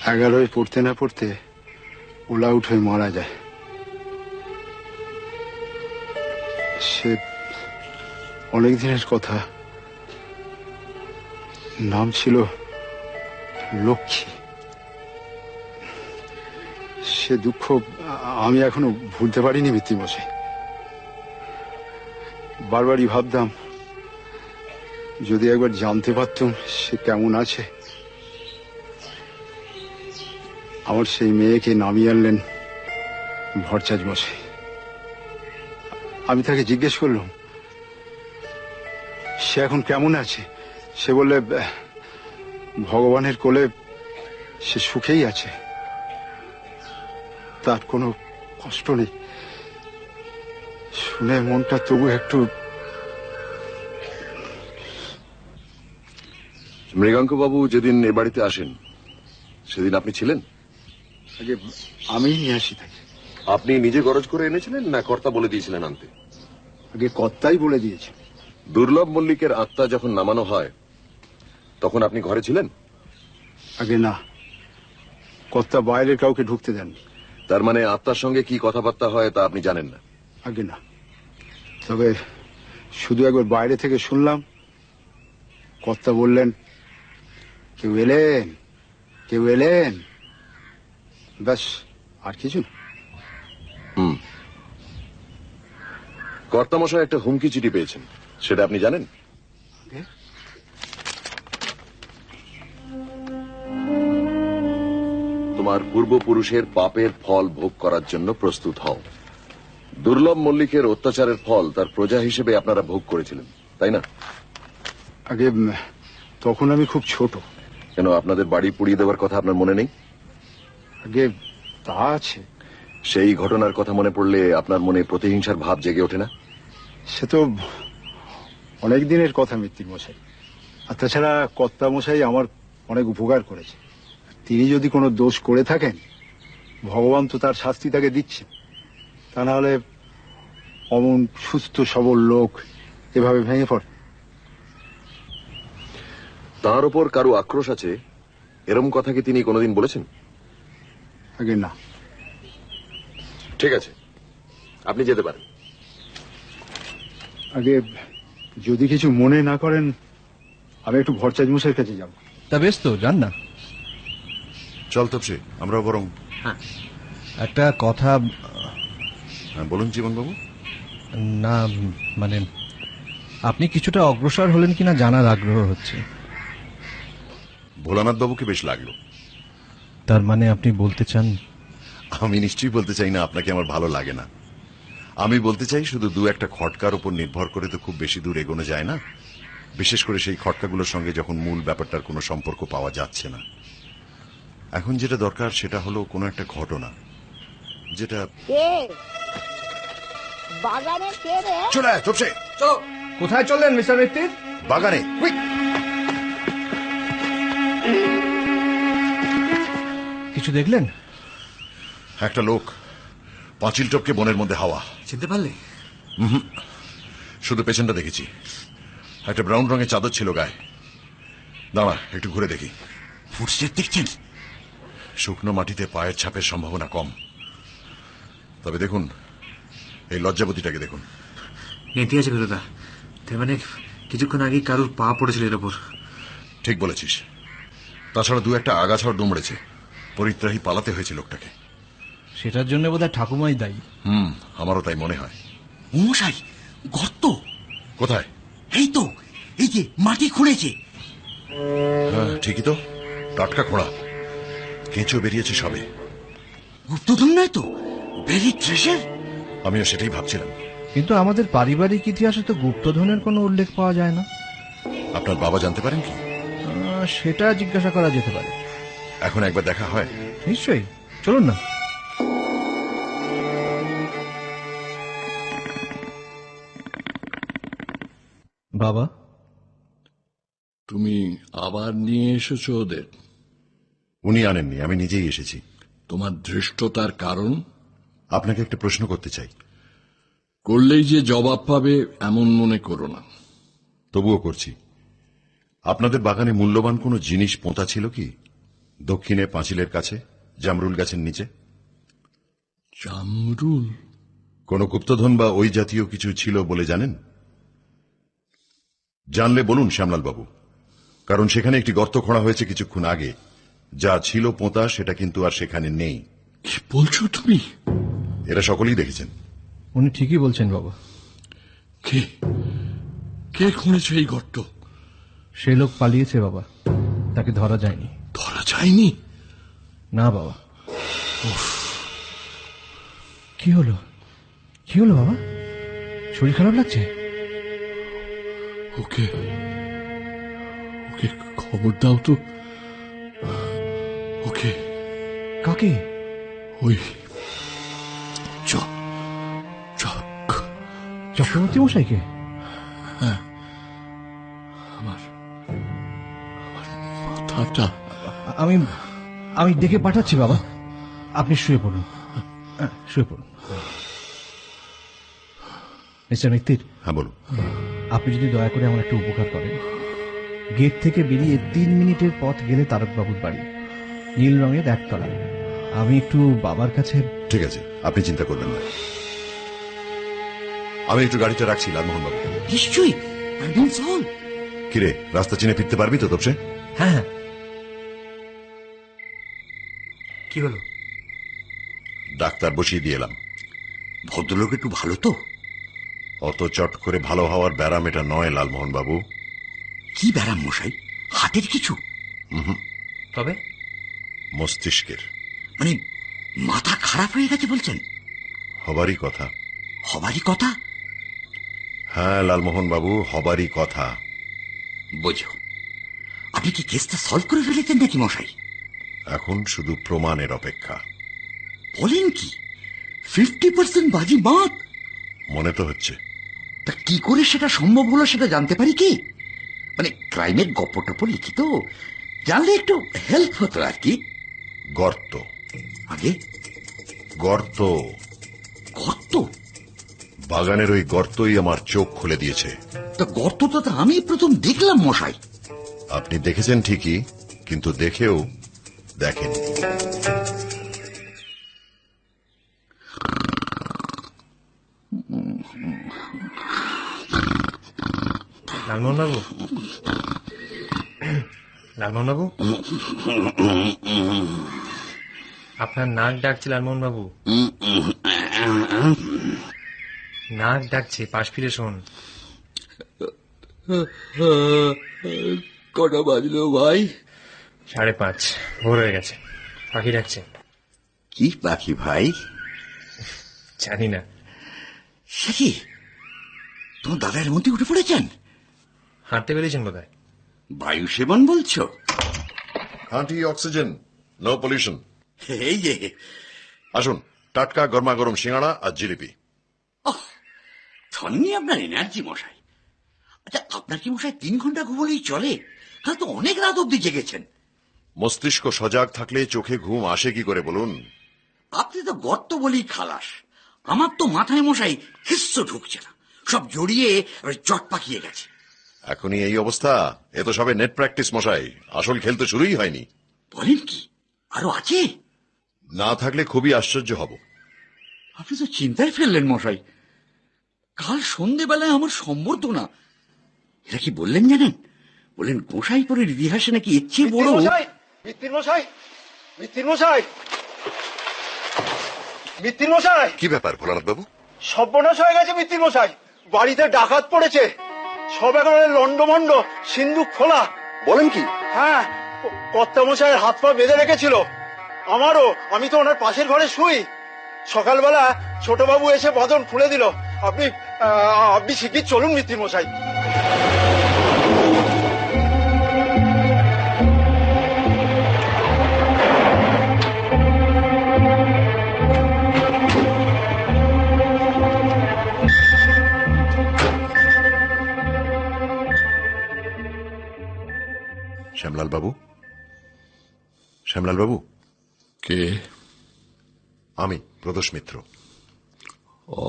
11 পড়তে না পড়তে ওল আউট হয়ে মারা যায়। সে অনেক দিনের কথা। নাম ছিল লক্ষ্মী। সে দুঃখ আমি এখনো ভুলতে পারিনি মিত্তিমশাই। বারবারই ভাবতাম যদি একবার জানতে পারতাম সে কেমন আছে। আমার সেই মেয়েকে নামিয়ে আনলেন ভরচাজ মশাই। আমি তাকে জিজ্ঞেস করলাম সে এখন কেমন আছে। সে বললে ভগবানের কোলে সে সুখেই আছে, তার কোনো কষ্ট নেই। শুনে মনটা তবু একটু। মৃগাঙ্ক বাবু যেদিন এ বাড়িতে আসেন সেদিন আপনি ছিলেন? আগে আমি নিয়ে আসি তাকে। আপনি নিজে গরজ করে এনেছিলেন না কর্তা বলে দিয়েছিলেন আনতে? আগে কর্তাই বলে দিয়েছে। দুর্লভ মল্লিকের আত্মা যখন নামানো হয় তখন আপনি ঘরে ছিলেন? আগে না, কর্তা বাইরের কাউকে ঢুকতে দেননি। তার মানে আত্মার সঙ্গে কি কথাবার্তা হয় তা আপনি জানেন না? আগে না, তবে শুধু একবার বাইরে থেকে শুনলাম কর্তা বললেন কেউ এলেন, কেউ এলেন, ব্যাস, আর কিছু না। কর্তামশাই একটা হুমকি চিঠি পেয়েছেন, সেটা আপনি জানেন? তোমার পূর্বপুরুষের পাপের ফল ভোগ করার জন্য প্রস্তুত হও। দুর্লভ মল্লিকের অত্যাচারের ফল তার প্রজা হিসেবে আপনারা ভোগ করেছিলেন, তাই না? আগে তখন আমি খুব ছোট। কেন, আপনাদের বাড়ি পুড়িয়ে দেওয়ার কথা আপনার মনে নেই? আগে তা আছে। সেই ঘটনার কথা মনে পড়লে আপনার মনে প্রতিহিংসার ভাব জেগে ওঠে না? সে তো অনেক দিনের কথা মিত্তির মশাই। আর তাছাড়া কর্তা মশাই আমার অনেক উপকার করেছে। তিনি যদি কোনো দোষ করে থাকেন ভগবান তো তার শাস্তি তাকে দিচ্ছে। তা না হলে অমন সুস্থ সবল লোক এভাবে ভেঙে পড়ে। তার উপর কারো আক্রোশ আছে এরম কথা কি তিনি কোনোদিন বলেছেন? আগে না। ঠিক আছে, আপনি যেতে পারেন। আগে যদি কিছু মনে না করেন আমি একটু ভরচাজ মশাইয়ের কাছে যাব। তা বেশ, তো যান না। চল তপসি, আমরা বরং একটা কথা। বলুন জীবনবাবু। না মানে আপনি কিছুটা অগ্রসর হলেন কিনা জানার আগ্রহ হচ্ছে। ভোলানাথ বাবুকে বেশ লাগলো। তার মানে আপনি বলতে চান? আমি নিশ্চয়ই বলতে চাই না আপনাকে আমার ভালো লাগে না। আমি বলতে চাই শুধু দু একটা খটকার উপর নির্ভর করে তো খুব বেশি দূর এগোনো যায় না, বিশেষ করে সেই খটকাগুলোর সঙ্গে যখন মূল ব্যাপারটার কোনো সম্পর্ক পাওয়া যাচ্ছে না। এখন যেটা দরকার সেটা হলো কোনো একটা ঘটনা যেটা। বাগানে কে রে? চলে আয় তপসি। চলো। কোথায় চললেন মিস্টার মিত্তির? বাগানে। কিছু দেখলেন? একটা লোক পাঁচিল টপকে বনের মধ্যে হাওয়া। চিনতে পারলে? শুধু পেছনটা দেখেছি। একটা ব্রাউন রঙের চাদর ছিল গায়ে। দাঁড়া, একটু ঘুরে দেখি। ফুটস্টেপ দেখছেন? শুকনো মাটিতে পায়ের ছাপের সম্ভাবনা কম। তবে দেখুন, এই লজ্জাবতীটাকে দেখুন। নেতি আছে ফেরোদা। তার মানে কিছুক্ষণ আগে কারুর পা পড়েছিল এর ওপর। ঠিক বলেছিস। তাছাড়া দু একটা আগাছাও ডুমড়েছে, পরিত্রাহী পালাতে হয়েছে লোকটাকে। সেটার জন্য বোধহয় ঠাকুমাই দায়ী। আমারও তাই মনে হয়। মশাই, গর্ত কোথায়? এই তো, এই যে মাটি খুঁড়েছে। হ্যাঁ, ঠিকই তো, টাটকা খোঁড়া, কেঁচো বেরিয়েছে সবে। গুপ্তধন নয় তো, বেরি ট্রেজার। আমিও সেটাই ভাবছিলাম। কিন্তু আমাদের পারিবারিক ইতিহাসে তো গুপ্তধনের কোনো উল্লেখ পাওয়া যায় না। আপনার বাবা জানতে পারেন কি? সেটা জিজ্ঞাসা করা যেতে পারে। এখন একবার দেখা হয়? নিশ্চয়ই, চলুন না। বাবা, তুমি আবার নিয়ে এসেছো ওদের? উনি আনেননি, আমি নিজেই এসেছি। তোমার ধৃষ্টতার কারণ? আপনাকে একটা প্রশ্ন করতে চাই। করলেই যে জবাব পাবে এমন মনে করো না। তবুও করছি। আপনাদের বাগানে মূল্যবান কোনো জিনিস পোঁতা ছিল কি? দক্ষিণে পাঁচিলের কাছে, জামরুল গাছের নিচে? জামরুল? কোন গুপ্তধন বা ওই জাতীয় কিছু ছিল বলে জানেন? জানলে বলুন শ্যামলাল বাবু, কারণ সেখানে একটি গর্ত খোঁড়া হয়েছে কিছুক্ষণ আগে। যা ছিল পোঁতা সেটা কিন্তু আর সেখানে নেই। কি বলছো তুমি? এরা সকলেই দেখেছেন। উনি ঠিকই বলছেন বাবা। কে কে খুঁড়েছে এই গর্ত? সে লোক পালিয়েছে বাবা, তাকে ধরা যায়নি। ধরা যায়নি? না বাবা। কি হলো, কি হলো বাবা? শরীর খারাপ লাগছে? ওকে ওকে খবর দাও তো। ওকে? কাকে? ওই চক্রবর্তী মশাইকে? হ্যাঁ, আমার মাথাটা। আমি আমি ডেকে পাঠাচ্ছি বাবা, আপনি শুয়ে পড়ুন, শুয়ে পড়ুন। মিস্টার মিত্তির। হ্যাঁ বলুন। আপনি যদি দয়া করে আমার একটা উপকার করেন, গেট থেকে বেরিয়ে 3 মিনিটের পথ গেলে তারকবাবুর বাড়ি, নীল রঙের একতলা। আমি একটু বাবার কাছে। ঠিক আছে, আপনি চিন্তা করবেন না। আমি একটু গাড়িটা রাখছি লালমোহন বাবু। নিশ্চয়ই। কিরে, রাস্তা চিনে ফিরতে পারবি তো তপসে? হ্যাঁ হ্যাঁ। কি হলো? ডাক্তার বসিয়ে দিয়ে এলাম। ভদ্রলোক একটু ভালো তো? অত চট করে ভালো হওয়ার ব্যারাম এটা নয় লালমোহন বাবু। কি ব্যারাম মশাই? হাতের কিছু? তবে মস্তিষ্কের। মানে মাথা খারাপ হয়ে গেছে বলছেন? হবারই কথা। হবারই কথা? হ্যাঁ লালমোহন বাবু, হবারই কথা। বোঝো, আপনি কি কেসটা সলভ করে ফেলেছেন নাকি মশাই? এখন শুধু প্রমাণের অপেক্ষা। বলেন কি? 50% বাজি বাদ? মনে তো হচ্ছে। তা কি করে সেটা সম্ভব হলো সেটা জানতে পারি কি? মানে ক্রাইমের গপ্প টপ্প লিখিত জানলে একটু হেল্প হতো আর কি। গর্ত। আগে গর্ত? গর্ত? বাগানের ওই গর্তই আমার চোখ খুলে দিয়েছে। তা গর্ত তো আমি প্রথম দেখলাম মশাই। আপনি দেখেছেন ঠিকই, কিন্তু দেখেও দেখেন। লালমোহন বাবু, লালমোহন বাবু, আপনার নাক ডাকছে লালমোহন বাবু, নাক ডাকছে, পাশ ফিরে শোন। কটা বাজলো ভাই? 5:30, ভোর হয়ে গেছে। পাখি ডাকছে। কি পাখি ভাই? জানি না। সে কি, তোমার দাদার মধ্যে উঠে পড়েছেন? হাঁটতে বেরিয়েছেন বোধহয়। বায়ু সেবন বলছো? খাঁটি অক্সিজেন, নো পলিউশন। এই যে আসুন, টাটকা গরমা গরম সিঙ্গাড়া আর জিলিপি। ধন্যি আপনার এনার্জি মশাই। আচ্ছা, আপনার কি মশাই 3 ঘন্টা ঘুমলেই চলে? তাহলে তো অনেক রাত অব্দি জেগেছেন। মস্তিষ্ক সজাগ থাকলে চোখে ঘুম আসে কি করে বলুন? আপনি তো গর্ত বলেই খালাস। আমার তো মাথায় মশাই কিচ্ছু ঢুকছে না, সব জড়িয়ে জট পাকিয়ে গেছে। এখনই এই অবস্থা? এ তো সবে নেট প্র্যাকটিস মশাই, আসল খেল তো শুরুই হয়নি। বলেন কি, আরো আছে? না থাকলে খুবই আশ্চর্য হব। আপনি তো চিন্তায় ফেললেন মশাই। কাল সন্ধ্যেবেলায় আমার সম্বর্ধনা। এটা কি বললেন জানেন? বলেন গোসাইপুরের ইতিহাসে নাকি এর চেয়ে বড়। মিত্তির মশাই, মিত্তির মশাই, মিত্তির মশাই। কি ব্যাপার ভোলানাথ বাবু? সর্বনাশ হয়ে গেছে মিত্তির মশাই, বাড়িতে ডাকাত পড়েছে, সব একেবারে লন্ডমন্ড, সিন্ধুক খোলা। বলেন কি? হ্যাঁ, কর্তা মশাইয়ের হাত পা বেঁধে রেখেছিল, আমারও। আমি তো ওনার পাশের ঘরে শুই। সকালবেলা ছোটবাবু এসে বাঁধন খুলে দিল। আপনি আপনি শিগগির চলুন মিত্তির মশাই। শ্যামলাল বাবু, শ্যামলাল বাবু। কে? আমি প্রদোষ মিত্র। ও,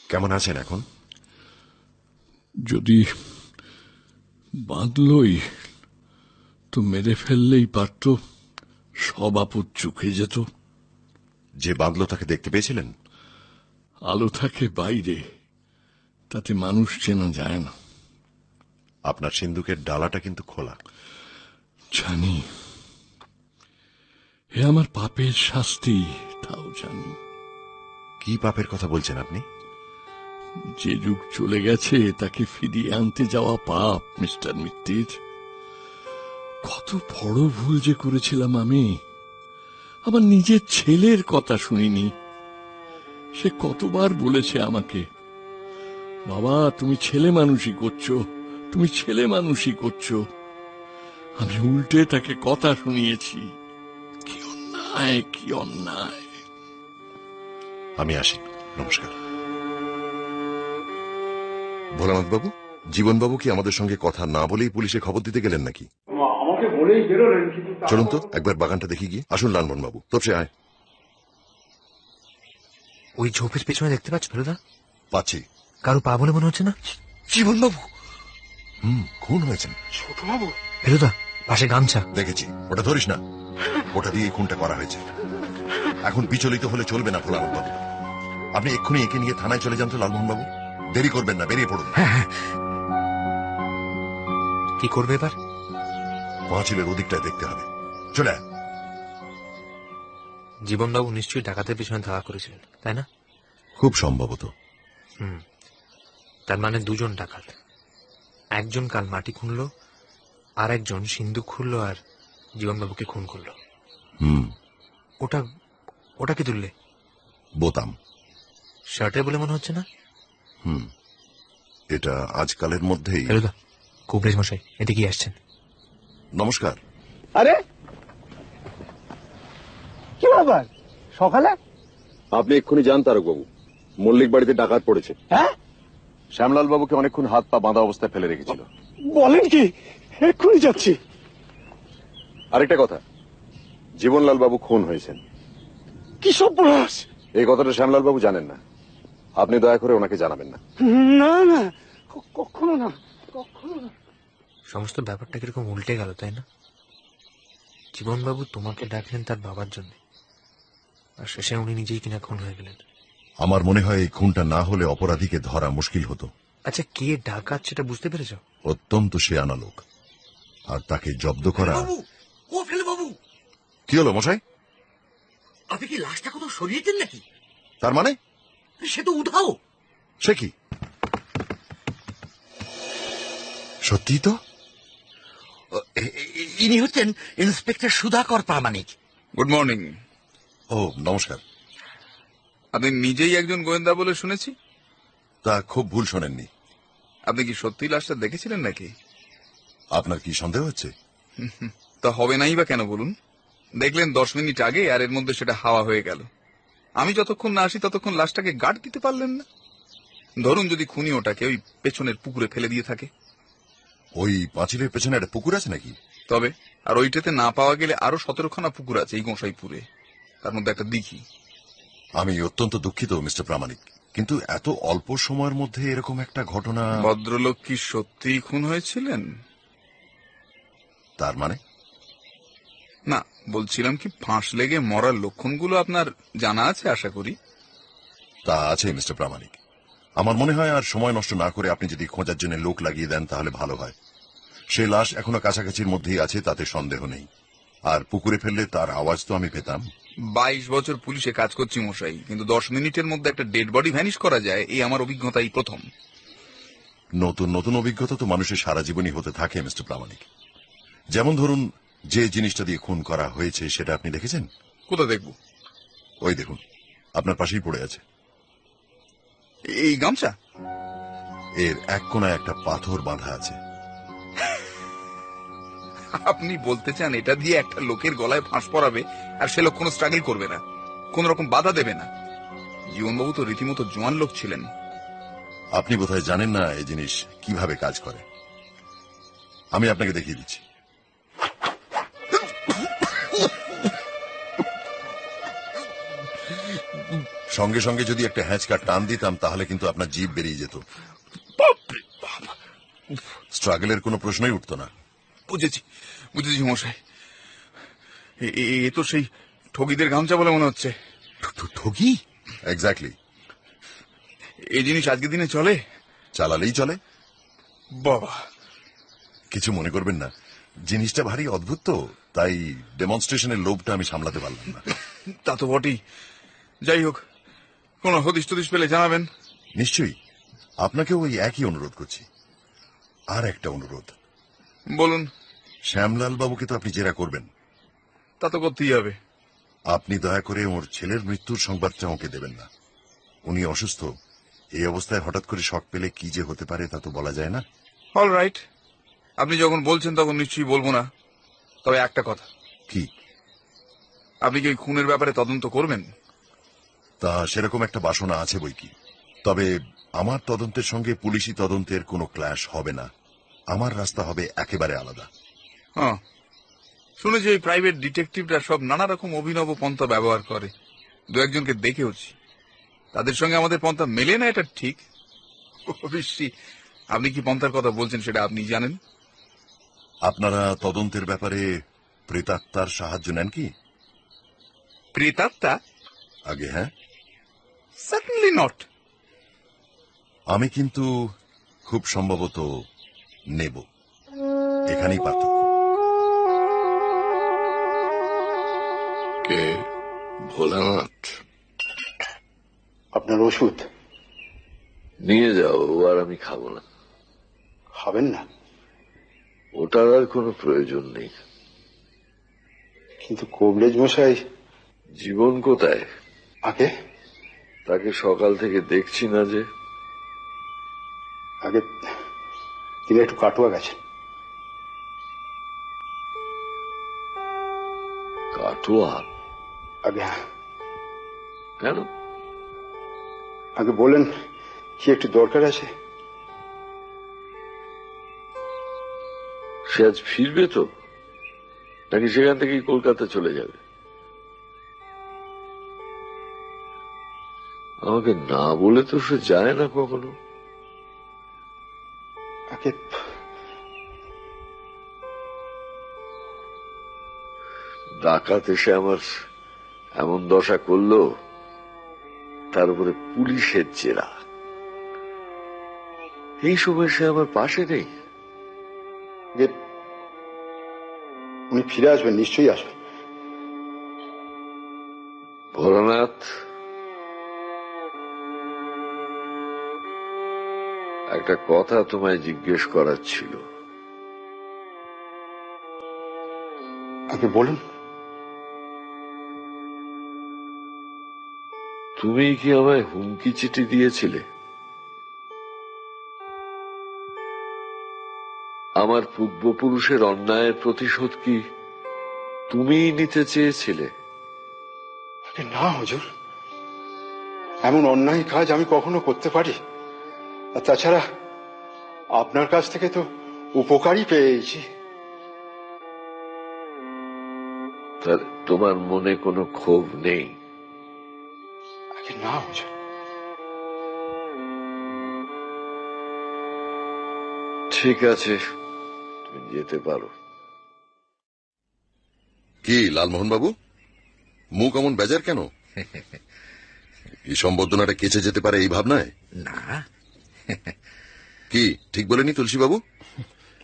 কেমন আছেন এখন? যদি বাঁধলই তো মেরে ফেললেই পারত, সব আপদ চুকে যেত। যে বাঁধলো তাকে দেখতে পেয়েছিলেন? আলো থাকে বাইরে, তাতে মানুষ চেনা যায় না। আপনার সিন্ধুকের ডালাটা কিন্তু খোলা। জানি, এ আমার পাপের শাস্তি, তাও জানি। কি পাপের কথা বলছেন আপনি? যে যুগ চলে গেছে তাকে ফিরিয়ে আনতে যাওয়া পাপ, মিস্টার মিত্তির। কত বড় ভুল যে করেছিলাম আমি। আমার নিজের ছেলের কথা শুনিনি। সে কতবার বলেছে আমাকে, বাবা তুমি ছেলে মানুষই করছো, তুমি ছেলে মানুষই করছো। আমি উল্টে তাকে কথা শুনিয়েছি। কি অন্যায়, কি অন্যায়। আমি আসি, নমস্কার। ভোলানাথ বাবু, জীবনবাবু কি আমাদের সঙ্গে কথা না বলেই পুলিশে খবর দিতে গেলেন নাকি? আমাকে বলেই বেরোলেন। চলুন তো একবার বাগানটা দেখি গিয়ে। আসুন লালমোহন বাবু, তপসে আয়। ওই ঝোপের পেছনে দেখতে পাচ্ছ ফেলুদা? পাচ্ছি। কারো পা বলে মনে হচ্ছে না? জীবনবাবু। খুন হয়েছেন। ছোটবাবু। ফেলুদা, পাশে গামছা। দেখেছি, ওটা ধরিস না। ওটা দিয়ে খুনটা করা হয়েছে। এখন বিচলিত হলে চলবে না ভোলানাথ বাবু। আপনি এক্ষুনি একে নিয়ে থানায় চলে যান তো লালমোহন বাবু। দেরি করবেন না, বেরিয়ে পড়ুন। কি করবে এবার? পাঁচিলের ওদিকটায় দেখতে হবে। চলে আয়। জীবনবাবু নিশ্চয়ই ডাকাতের পেছনে ধাওয়া করেছিলেন, তাই না? খুব সম্ভবত। তার মানে দুজন ডাকাত। একজন কাল মাটি খুনলো, আর একজন সিন্ধুক খুললো আর জীবনবাবুকে খুন করলো। ওটা ওটা কি তুললে? বোতাম। শার্টের বলে মনে হচ্ছে না? এটা আজকালের মধ্যেই। ফেলুদা, কুবরেজ মশাই এদিকে আসছেন। নমস্কার। আরে কি ব্যাপার সকালে? আপনি এক্ষুনি যান তারকবাবু, মল্লিক বাড়িতে ডাকাত পড়েছে। হ্যাঁ, শ্যামলাল বাবুকে অনেকক্ষণ হাত পা বাঁধা অবস্থায় ফেলে রেখেছিল। বলেন কি? এক্ষুনি যাচ্ছি। আরেকটা কথা, জীবনলাল বাবু খুন হয়েছেন। কি সর্বনাশ! এই কথাটা শ্যামলাল বাবু জানেন না। আপনি দয়া করে ওনাকে জানাবেন না। না না, কখনো না, কখনো না। সমস্ত ব্যাপারটা কিরকম উল্টে গেল, তাই না? জীবনবাবু তোমাকে ডাকলেন তার বাবার জন্য, আর শেষে উনি নিজেই কিনা খুন হয়ে গেলেন। আমার মনে হয় এই খুনটা না হলে অপরাধীকে ধরা মুশকিল হতো। আচ্ছা, কে ডাকাত সেটা বুঝতে পেরেছ? অত্যন্ত শেয়ানা লোক, আর তাকে জব্দ করা। ও ফেলু বাবু, কি হলো মশাই? আপনি কি লাশটা কোথাও সরিয়েছেন নাকি? তার মানে? সে তো উধাও। সে কি? সত্যি তো? ইনি হচ্ছেন inspector Sudhakar Pramanik. Good morning. ও নমস্কার। আপনি নিজেই একজন গোয়েন্দা বলে শুনেছি। তা খুব ভুল শোনেননি। আপনি কি সত্যি লাশটা দেখেছিলেন নাকি? আপনার কি সন্দেহ হচ্ছে? তা হবে নাই বা কেন বলুন? দেখলেন 10 মিনিট আগে, আর এর মধ্যে সেটা হাওয়া হয়ে গেল। আমি যতক্ষণ না আসি ততক্ষণ লাশটাকে গার্ড দিতে পারলেন না। ধরুন যদি খুনি ওটাকে ওই পেছনের পুকুরে ফেলে দিয়ে থাকে। ওই পাঁচিলের পেছনে একটা পুকুর আছে নাকি? তবে আর ওইটাতে না পাওয়া গেলে আরো 17খানা পুকুর আছে এই গোসাইপুরে, তার মধ্যে একটা দিঘি। আমি অত্যন্ত দুঃখিত মিস্টার প্রামাণিক, কিন্তু এত অল্প সময়ের মধ্যে এরকম একটা ঘটনা। ভদ্রলোক কি সত্যিই খুন হয়েছিলেন? তার মানে? না, বলছিলাম কি ফাঁস লেগে মরার লক্ষণগুলো আপনার জানা আছে আশা করি। তা আছে মিস্টার প্রামাণিক, আমার মনে হয় আর সময় নষ্ট না করে আপনি যদি খোঁজার জন্য লোক লাগিয়ে দেন তাহলে ভালো হয়। সে লাশ এখনো কাছাকাছির মধ্যেই আছে, তাতে সন্দেহ নেই। আর পুকুরে ফেললে তার আওয়াজ তো আমি পেতাম। 22 বছর পুলিশে কাজ করছি মশাই, কিন্তু 10 মিনিটের মধ্যে একটা ডেড বডি ভ্যানিশ করা যায় এই আমার অভিজ্ঞতাই প্রথম। নতুন নতুন অভিজ্ঞতা তো মানুষের সারা জীবনই হতে থাকে মিস্টার প্রামাণিক। যেমন ধরুন, যে জিনিসটা দিয়ে খুন করা হয়েছে সেটা আপনি দেখেছেন? কোথা দেখব? ওই দেখুন, আপনার পাশেই পড়ে আছে। এই গামছা? এর এক কোনায় একটা পাথর বাঁধা আছে। আপনি বলতে চান এটা দিয়ে একটা লোকের গলায় ফাঁস পড়াবে আর সে লোক কোনো স্ট্রাগল করবে না, কোন রকম বাধা দেবে না? জীবনবাবু তো রীতিমতো জোয়ান লোক ছিলেন। আপনি বোধহয় জানেন না এই জিনিস কিভাবে কাজ করে। আমি আপনাকে দেখিয়ে দিচ্ছি। সঙ্গে সঙ্গে যদি একটা হ্যাঁচকা টান দিতাম তাহলে কিন্তু আপনার জিভ বেরিয়ে যেত। স্ট্রাগলের কোনো প্রশ্নই উঠত না। বুঝেছি বুঝেছি মশাই, এ তো সেই ঠগিদের গামছা বলে মনে হচ্ছে। ঠগি? এক্স্যাক্টলি। এই জিনিস আজকের দিনে চলে? চালালেই চলে। বাবা, কিছু মনে করবেন না, জিনিসটা ভারী অদ্ভুত, তো তাই ডেমনস্ট্রেশনের লোভটা আমি সামলাতে পারলাম না। তা তো বটেই। যাই হোক, কোন হদিশ টদিশ পেলে জানাবেন। নিশ্চয়ই। আপনাকে ওই একই অনুরোধ করছি। আর একটা অনুরোধ। বলুন। শ্যামলাল বাবুকে তো আপনি জেরা করবেন। তা তো করতেই হবে। আপনি দয়া করে ওর ছেলের মৃত্যুর সংবাদটা ওকে দেবেন না। উনি অসুস্থ, এই অবস্থায় হঠাৎ করে শক পেলে কি যে হতে পারে তা তো বলা যায় না। অল রাইট, আপনি যখন বলছেন তখন নিশ্চয়ই বলবো না। তবে একটা কথা। কি? আপনি কি ওই খুনের ব্যাপারে তদন্ত করবেন? তা সেরকম একটা বাসনা আছে বই কি। তবে আমার তদন্তের সঙ্গে পুলিশি তদন্তের কোনো ক্ল্যাশ হবে না। আমার রাস্তা হবে একেবারে আলাদা। হ্যাঁ, শুনেছি ওই প্রাইভেট ডিটেকটিভরা সব নানা রকম অভিনব পন্থা ব্যবহার করে। দু একজনকে দেখেওছি। তাদের সঙ্গে আমাদের পন্থা মেলে না, এটা ঠিক। অবশ্যই আপনি কি পন্থার কথা বলছেন সেটা আপনি জানেন। আপনারা তদন্তের ব্যাপারে প্রেতাত্মার সাহায্য নেন কি? প্রেতাত্মা? আগে হ্যাঁ। Certainly not. আমি কিন্তু খুব সম্ভবত নেব। এখানেই পার্থক্য। কে? ভোলানাথ? আপনার ওষুধ নিয়ে যাও, আর আমি খাবো না। খাবেন না? ওটার আর কোনো প্রয়োজন নেই। কিন্তু কবরেজ মশাই। জীবন কোথায়? আগে তাকে সকাল থেকে দেখছি না যে। আগে তিনি একটু কাটোয়া গেছেন। কাটোয়া? আগে কেন? আগে বলেন কি একটু দরকার আছে। সে আজ ফিরবে তো, নাকি সেখান থেকেই কলকাতা চলে যাবে? আমাকে না বলে তো সে যায় না কখনো। আগে ডাকাত এসে আমার এমন দশা করলো, তার উপরে পুলিশের জেরা। এই সময় সে আমার পাশে নেই। উনি ফিরে আসবেন, নিশ্চয়ই আসবেন। ভোলানাথ, একটা কথা তোমায় জিজ্ঞেস করার ছিল। আগে বলুন। তুমি কি আমায় হুমকি চিঠি দিয়েছিলে? আমার পূর্বপুরুষের অন্যায়ের প্রতিশোধ কি তুমিই নিতে চেয়েছিলে? না হুজুর, এমন অন্যায় কাজ আমি কখনো করতে পারি? আর তাছাড়া আপনার কাছ থেকে তো উপকারই পেয়েছি। তোমার মনে কোনো ক্ষোভ নেই? না হুজুর। ঠিক আছে, তুমি যেতে পারো। কি লালমোহন বাবু, মুখ অমন বেজার কেন? এই সম্বর্ধনাটা কেচে যেতে পারে এই ভাবনায়? না। কি ঠিক বলেনি তুলসীবাবু?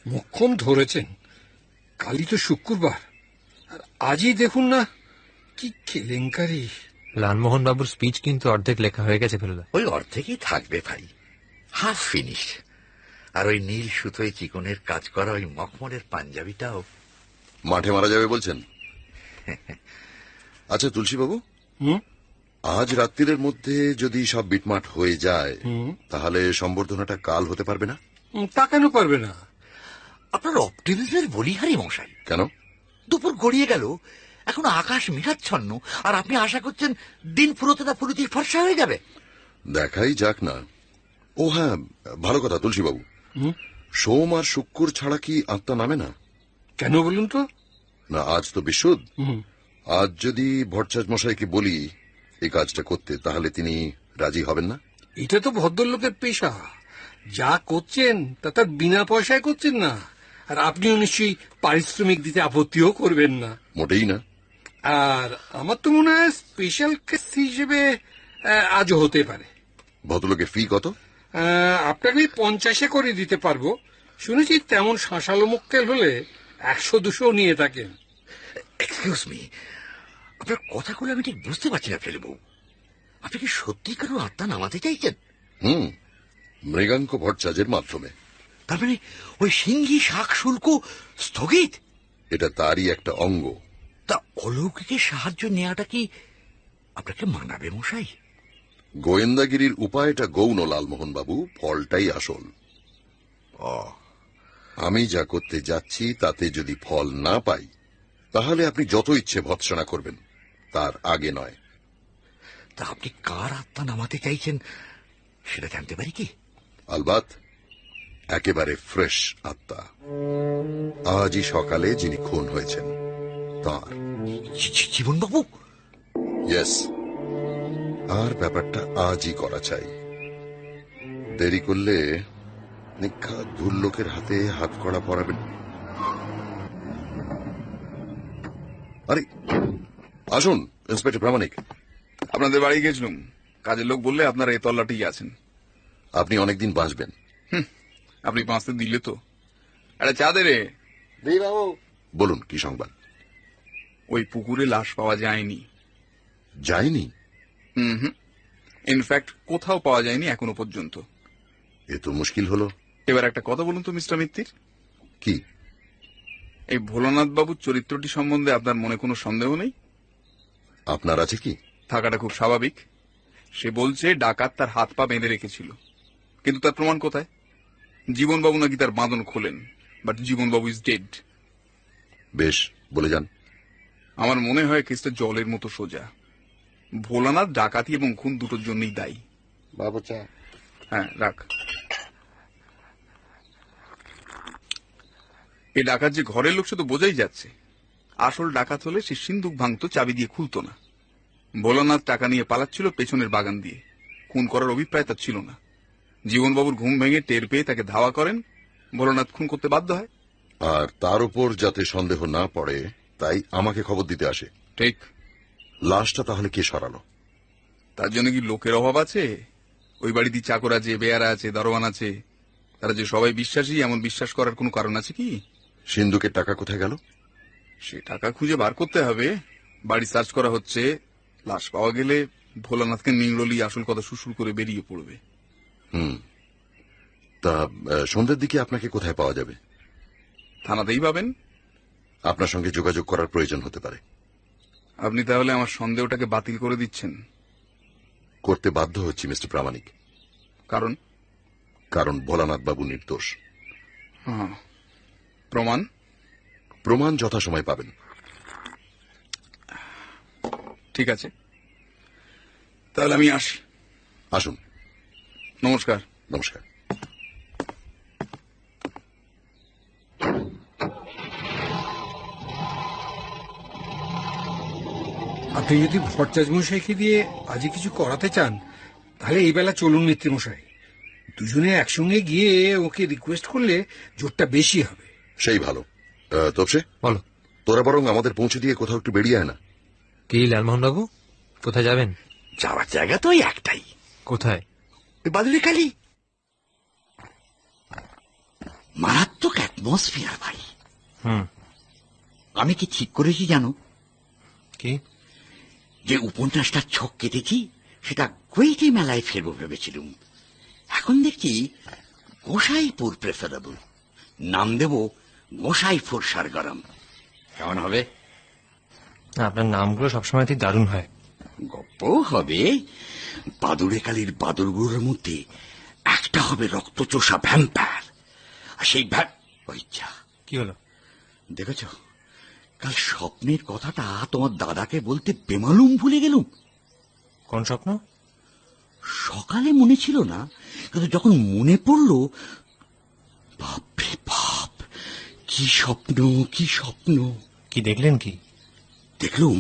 মোক্ষম ধরেছেন। কালই তো শুক্রবার, আর আজই দেখুন না কি কেলেঙ্কারি। লালমোহন বাবুর স্পিচ কিন্তু অর্ধেক লেখা হয়ে গেছে ফেলুদা। ওই অর্ধেকই থাকবে ভাই, হাফ ফিনিশ। আর ওই নীল সুতোয় চিকনের কাজ করা ওই মখমলের পাঞ্জাবিটাও মাঠে মারা যাবে বলছেন? আচ্ছা তুলসীবাবু, আজ রাত্রির মধ্যে যদি সব বিটমাট হয়ে যায় তাহলে সম্বর্ধনাটা কাল হতে পারবে না? তা কেন পারবে না? আপনার অপটিমিজমের বলিহারি মশাই। কেন? দুপুর গড়িয়ে গেল, এখন আকাশ মেঘাচ্ছন্ন, আর আপনি আশা করছেন দিন ফুরোতে না ফুরোতেই ফর্সা হয়ে যাবে। দেখাই যাক না। ও হ্যাঁ, ভালো কথা তুলসীবাবু, সোম আর শুক্র ছাড়া কি আত্মা নামে না? কেন বলুন তো? না, আজ তো বিশুদ্ধ। আজ যদি ভট্টাচার্য মশাইকে বলি এই কাজটা করতে, তাহলে তিনি রাজি হবেন না? এটা তো ভদ্রলোকের পেশা। যা করছেন তা তার বিনা পয়সায় করছেন না, আর আপনিও নিশ্চয়ই পারিশ্রমিক দিতে আপত্তিও করবেন না। মোটেই না। আর আমার তো মনে হয় স্পেশাল কেস হিসেবে আজও হতে পারে। ভদ্রলোকের ফি কত? আপনাকে 50 করে দিতে পারবো। শুনেছি তেমন শাঁসালো মক্কেল হলে 100-200 নিয়ে থাকেন। এক্সকিউজ মি, আপনার কথাগুলো আমি ঠিক বুঝতে পারছি না ফেলবো। আপনি কি সত্যিকার আত্মা নামাতে চাইছেন? মৃগাঙ্ক ভট্টাচার্যের মাধ্যমে। তার মানে ওই সিংহী শাক শুল্ক স্থগিত? এটা তারই একটা অঙ্গ। তা অলৌকিকের সাহায্য নেওয়াটা কি আপনাকে মানাবে মশাই? গোয়েন্দাগিরির উপায়টা গৌণ লালমোহন বাবু, ফলটাই আসল। আমি যা করতে যাচ্ছি তাতে যদি ফল না পাই তাহলে আপনি যত ইচ্ছে ভৎসনা করবেন, তার আগে নয়। তা আপনি কার আত্মা নামাতে চাইছেন সেটা জানতে পারি কি? আলবাত, একেবারে ফ্রেশ আত্মা। আজই সকালে যিনি খুন হয়েছেন তাঁর। জীবনবাবু? ইয়েস। আর ব্যাপারটা আজই করা চাই। দেরি করলে নিখাত ভুল লোকের হাতে হাত কড়া পরাবেন। আরে আসুন ইন্সপেক্টর প্রামাণিক। আপনাদের বাড়ি গেছিলাম, কাজের লোক বললে আপনারা এই তল্লাটেই আছেন। আপনি অনেকদিন বাঁচবেন। আপনি বাঁচতে দিলে তো। আরে চা দে রে। বলুন কি সংবাদ? ওই পুকুরে লাশ পাওয়া যায়নি। যায়নি? ইনফ্যাক্ট কোথাও পাওয়া যায়নি এখনো পর্যন্ত। এ তো মুশকিল হলো। এবার একটা কথা বলুন তো মিস্টার মিত্তির। কি? এই ভোলানাথ বাবুর চরিত্রটি সম্বন্ধে আপনার মনে কোনো সন্দেহ নেই? আপনার আছে কি? থাকাটা খুব স্বাভাবিক। সে বলছে ডাকাত তার হাত পা বেঁধে রেখেছিল, কিন্তু তার প্রমাণ কোথায়? জীবনবাবু নাকি তার বাঁধন খোলেন, বাট জীবনবাবু ইজ ডেড। বেশ, বলে যান। আমার মনে হয় কেসটা জলের মতো সোজা। ভোলানাথ ডাকাতি এবং খুন দুটোর জন্যই দায়ী। বাবু চা। হ্যাঁ রাখ। এই ডাকাত যে ঘরের লোক সে তো বোঝাই যাচ্ছে। আসল ডাকাত হলে সে সিন্দুক ভাঙতো, চাবি দিয়ে খুলতো না। ভোলানাথ টাকা নিয়ে পালাচ্ছিল পেছনের বাগান দিয়ে। খুন করার অভিপ্রায় তার ছিল না। জীবনবাবুর ঘুম ভেঙে টের পেয়ে তাকে ধাওয়া করেন, ভোলানাথ খুন করতে বাধ্য হয়। আর তার উপর যাতে সন্দেহ না পড়ে তাই আমাকে খবর দিতে আসে। ঠিক। লাশটা তাহলে কে সরালো? তার জন্য কি লোকের অভাব আছে? ওই বাড়িতে চাকর আছে, বেয়ারা আছে, দারোয়ান আছে। তারা যে সবাই বিশ্বাসী এমন বিশ্বাস করার কোনো কারণ আছে কি? সিন্ধুকের টাকা কোথায় গেল? সে টাকা খুঁজে বার করতে হবে। বাড়ি সার্চ করা হচ্ছে। লাশ পাওয়া গেলে ভোলানাথকে নিংড়লি আসল কথা সুসুর করে বেরিয়ে পড়বে। তা সন্ধ্যের দিকে আপনাকে কোথায় পাওয়া যাবে? থানাতেই পাবেন। আপনার সঙ্গে যোগাযোগ করার প্রয়োজন হতে পারে। আপনি তাহলে আমার সন্দেহটাকে বাতিল করে দিচ্ছেন? করতে বাধ্য হচ্ছি মিস্টার প্রামাণিক। কারণ? কারণ ভোলানাথ বাবু নির্দোষ। প্রমাণ? প্রমাণ যথাসময় পাবেন। ঠিক আছে, তাহলে আমি আসি। আসুন। নমস্কার। নমস্কার। আপনি যদি ভট্টাচার্য মশাইকে দিয়ে আজই কিছু করাতে চান তাহলে এই বেলা চলুন মিত্র মশাই। দুজনে একসঙ্গে গিয়ে ওকে রিকোয়েস্ট করলে জোরটা বেশি হবে। সেই ভালো। তপসে বলো। তোরা বরং আমাদের পৌঁছে দিয়ে কোথাও একটু বেরিয়ে আয় না। কি লালমোহন বাবু, কোথায় যাবেন? যাওয়ার জায়গা তো ওই একটাই। কোথায়? ওই বাদুড়ে কালী। মারাত্মক অ্যাটমসফিয়ার ভাই। আমি কি ঠিক করেছি জানো? কি? যে উপন্যাসটার ছক কেটেছি সেটা কৈটি মেলায় ফেরবো ভেবেছিলুম। এখন দেখছি গোসাইপুর প্রেফারেবল। নাম দেব গোসাইপুর সারগরম। কেমন হবে? আপনার নামগুলো সবসময় দারুণ হয়। গপ্প হবে। বাদুড়ে কালীর বাদুরগুলোর মধ্যে একটা হবে রক্তচোষা ভ্যাম্পায়ার। আর সেই কি হলো? দেখেছ, কাল স্বপ্নের কথাটা তোমার দাদাকে বলতে বেমালুম ভুলে গেলুম। কোন স্বপ্ন? সকালে মনে ছিল না, কিন্তু যখন মনে পড়ল, বাপরে বাপ, কি স্বপ্ন, কি স্বপ্ন! কি দেখলেন? কি দেখলুম,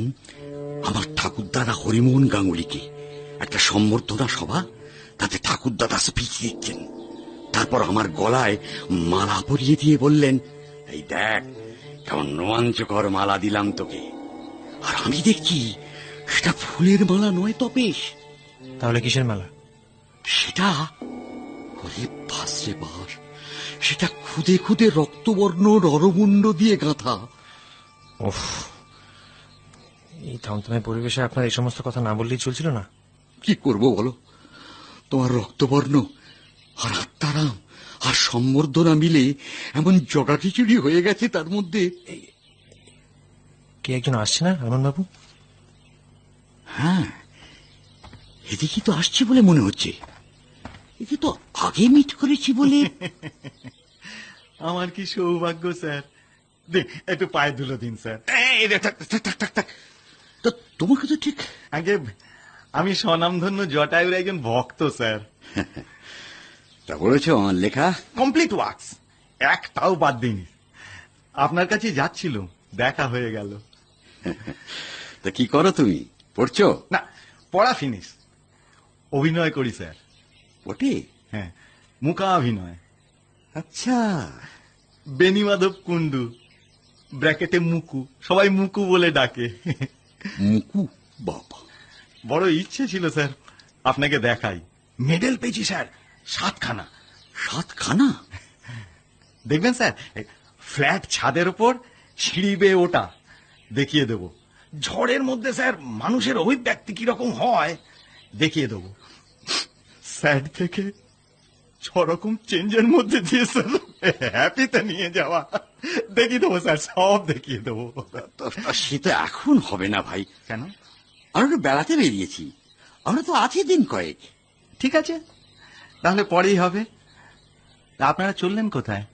আমার ঠাকুরদাদা হরিমোহন গাঙ্গুলিকে একটা সম্বর্ধনা সভা, তাতে ঠাকুরদাদা স্পিচ দিচ্ছেন। তারপর আমার গলায় মালা পরিয়ে দিয়ে বললেন, এই দেখ কেমন রোমাঞ্চকর মালা দিলাম তোকে। আর আমি দেখছি সেটা ফুলের মালা নয় তপেশ। তাহলে কিসের মালা? সেটা বাস রে বাস, সেটা খুদে খুদে রক্তবর্ণ নরমুণ্ড দিয়ে গাঁথা। ওফ, এই থমথমে পরিবেশে আপনার এই সমস্ত কথা না বললেই চলছিল না। কি করব বলো? তোমার রক্তবর্ণ আর আত্মারাম আর সম্বর্ধনা মিলে এমন জগাখিচুড়ি হয়ে গেছে তার মধ্যে। কে একজন আসছে না আরমান বাবু? হ্যাঁ, এদিকে তো আসছে বলে মনে হচ্ছে। একে তো আগে মিট করেছি বলে। আমার কি সৌভাগ্য স্যার। একটু পায়ে ধুলো দিন স্যার। তা তোমাকে তো ঠিক আগে, আমি স্বনামধন্য জটায়ুর একজন ভক্ত স্যার। তা বলেছ আমার লেখা কমপ্লিট ওয়ার্কস একটাও বাদ দিইনি। আপনার কাছে যাচ্ছিল, দেখা হয়ে গেল। তা কি করো তুমি? পড়ছো? না, পড়া ফিনিশ। অভিনয় করি স্যার। ওটে? হ্যাঁ, মুখা অভিনয়। আচ্ছা। বেনিমাধব কুন্ডু, ব্র্যাকেটে মুকু, সবাই মুকু বলে ডাকে। মুকু? বাবা, বড় ইচ্ছে ছিল স্যার আপনাকে দেখাই। মেডেল পেয়েছি স্যার 7খানা। 7খানা? দেখবেন স্যার, ফ্ল্যাট ছাদের উপর সিঁড়ি বেয়ে ওটা দেখিয়ে দেব। ঝড়ের মধ্যে স্যার মানুষের অভিব্যক্তি কিরকম হয় দেখিয়ে দেব। স্যাড থেকে 6 রকম চেঞ্জের মধ্যে দিয়ে স্যার হ্যাপিতে নিয়ে যাওয়া দেখিয়ে দেবো স্যার, সব দেখিয়ে দেবো। সে তো এখন হবে না ভাই। কেন? আমরা তো বেড়াতে বেরিয়েছি, আমরা তো আছি দিন কয়েক। ঠিক আছে, তাহলে পরেই হবে। আপনারা চললেন কোথায়?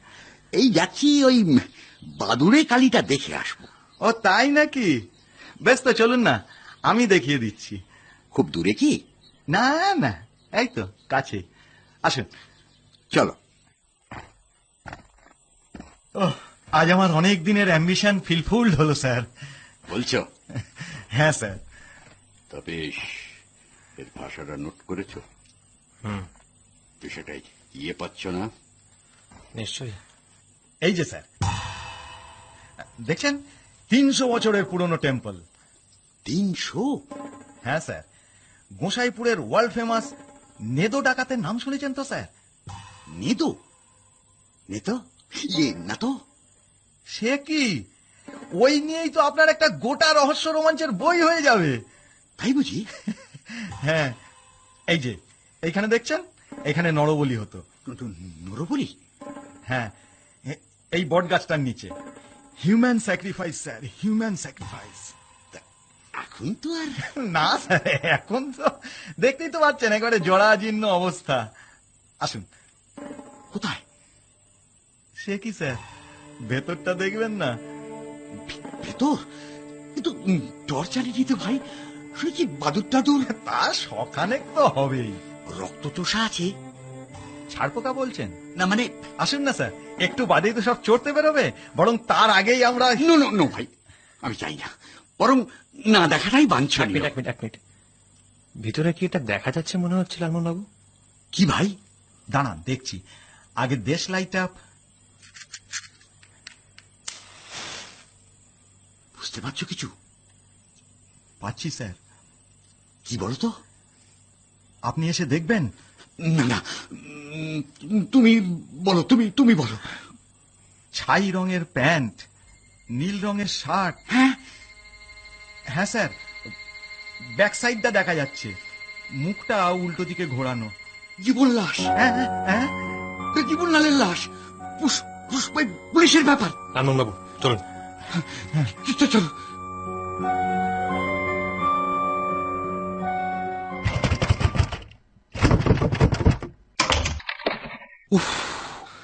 এই যাচ্ছি ওই বাদুড়ে কালীটা দেখে আসবো। ও তাই নাকি? বেশ, তো চলুন না, আমি দেখিয়ে দিচ্ছি। খুব দূরে কি? না না, এই তো কাছে। আসুন। চলো। আজ আমার অনেক দিনের অ্যাম্বিশন ফুলফিলড হলো স্যার। বলছো? হ্যাঁ স্যার। তবে এর ভাষাটা নোট করেছো? বিষয়টাই ইয়ে পাচ্ছ না? নিশ্চয়ই। এই যে স্যার দেখছেন, 300 বছরের পুরনো টেম্পল। 300? হ্যাঁ স্যার, গোসাইপুরের ওয়ার্ল্ড ফেমাস নেদো ডাকাতের নাম শুনেছেন তো স্যার? নেদো? নেতো? ইয়ে না তো। সে কি, ওই নিয়েই তো আপনার একটা গোটা রহস্য রোমাঞ্চের বই হয়ে যাবে। তাই বুঝি? হ্যাঁ, এই যে এইখানে দেখছেন, এখানে নরবলি হতো। নরবলি? হ্যাঁ, এই বট গাছটার নিচে। Human sacrifice sir, human sacrifice. এখন তো আর না স্যার, এখন তো দেখতেই তো পাচ্ছেন একেবারে জরাজীর্ণ অবস্থা। আসুন। কোথায়? সে কি স্যার, ভেতরটা দেখবেন না? ভেতর? কিন্তু টর্চ চালিয়ে দিতে ভাই, শুনেছি বাদুর টাদুর। তা সখানেক তো হবেই। রক্তচোষা আছে? ছাড় পোকা বলছেন? না মানে, আসুন না স্যার, একটু বাদেই তো সব চড়তে বেরোবে, বরং তার আগেই আমরা। নো ভাই, আমি চাই না, বরং না দেখাটাই বাঞ্ছনীয়। এক মিনিট, ভিতরে কি এটা দেখা যাচ্ছে মনে হচ্ছে লালমোহন বাবু? কি ভাই? দাঁড়ান দেখছি, আগে দেশ লাইট আপ। বুঝতে পারছো কিছু? পাচ্ছি স্যার। কি বলতো? আপনি এসে দেখবেন? না না, তুমি বলো, তুমি বলো। ছাই রঙের প্যান্ট, নীল রঙের শার্ট। হ্যাঁ স্যার, ব্যাক সাইডটা দেখা যাচ্ছে, মুখটা উল্টো দিকে ঘোরানো। জীবন লাশ? হ্যাঁ, জীবনলালের লাশ। পুলিশের ব্যাপার। আনন্দবাবু চলুন। চলো।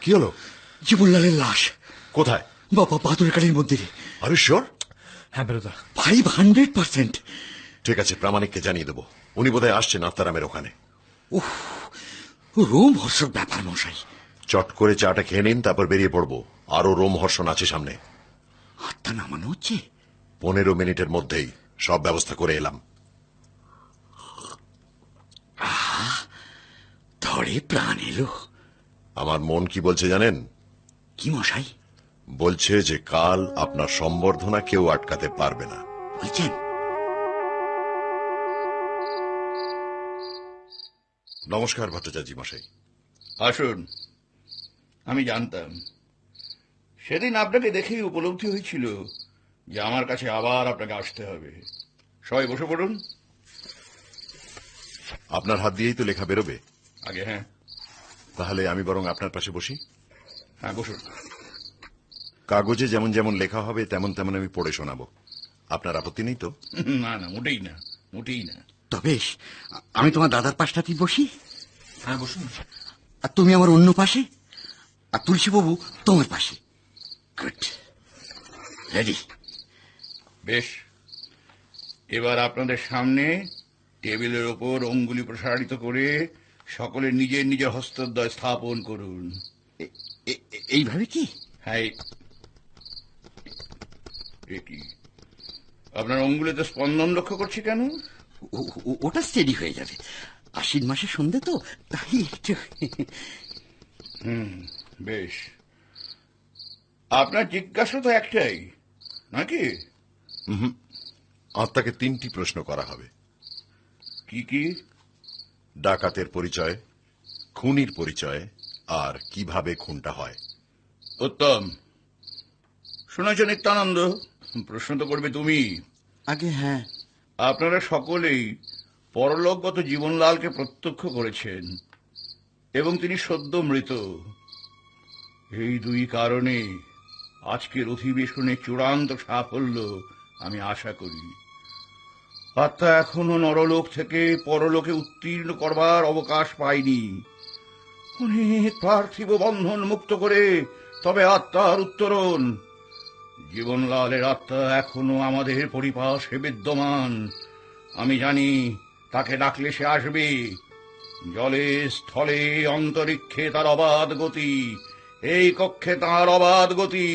কি হলো? জীবনলালের লাশ। কোথায়? বাবা বাহাদুর কালীর মন্দিরে। আর শিওর? হ্যাঁ বেরোদা। 500%। ঠিক আছে, প্রামাণিককে জানিয়ে দেবো। উনি বোধহয় আসছেন আত্মারামের ওখানে। রোমহর্ষক ব্যাপার মশাই। চট করে চাটা খেয়ে নিন, তারপর বেরিয়ে পড়বো। আরো রোমহর্ষণ আছে সামনে। আত্মা নামানো হচ্ছে? 15 মিনিটের মধ্যেই সব ব্যবস্থা করে এলাম। ধরে প্রাণ এলো। আমার মন কি বলছে জানেন? কি মশাই? বলছে যে কাল আপনার সম্বর্ধনা কেউ আটকাতে পারবে না। বলছেন? নমস্কার ভট্টাচার্য মশাই। আসুন। আমি জানতাম, সেদিন আপনাকে দেখেই উপলব্ধি হয়েছিল যে আমার কাছে আবার আপনাকে আসতে হবে। সবাই বসে পড়ুন। আপনার হাত দিয়েই তো লেখা বেরোবে আগে। হ্যাঁ, তাহলে আমি বরং আপনার পাশে বসি। হ্যাঁ বসুন। কাগজে যেমন যেমন লেখা হবে তেমন তেমন আমি পড়ে শোনাবো। আপনার আপত্তি নেই তো? না না, মোটেই না, মোটেই না। তবে আমি তোমার দাদার পাশটাতেই বসি। হ্যাঁ বসুন। আর তুমি আমার অন্য পাশে, আর তুলসীবাবু তোমার পাশে। Good, ready. বেশ, এবার আপনাদের সামনে টেবিলের ওপর অঙ্গুলি প্রসারিত করে সকলে নিজের নিজের হস্তদ্বয় স্থাপন করুন। এইভাবে কি? হ্যাঁ। কি আপনার অঙ্গুলিতে স্পন্দন লক্ষ্য করছি কেন? ওটা স্টেডি হয়ে যাবে। আশ্বিন মাসে সন্ধে তো, তাই একটু। বেশ, আপনার জিজ্ঞাসা তো একটাই নাকি? আত্মাকে 3টি প্রশ্ন করা হবে। কি কি? ডাকাতের পরিচয়, খুনির পরিচয়, আর কিভাবে খুনটা হয়। উত্তম। শুনেছ নিত্যানন্দ, প্রশ্ন তো করবে তুমি আগে। হ্যাঁ। আপনারা সকলেই পরলোকগত জীবনলালকে প্রত্যক্ষ করেছেন এবং তিনি সদ্য মৃত। এই 2 কারণে আজকের অধিবেশনে চূড়ান্ত সাফল্য আমি আশা করি। আত্মা এখনো নরলোক থেকে পরলোকে উত্তীর্ণ করবার অবকাশ পায়নি। অনেক পার্থিব বন্ধন মুক্ত করে তবে আত্মার উত্তরণ। জীবনলালের আত্মা এখনো আমাদের পরিপাশে বিদ্যমান। আমি জানি তাকে ডাকলে সে আসবে। জলে স্থলে অন্তরিক্ষে তার অবাধ গতি, এই কক্ষে তার অবাধ গতি।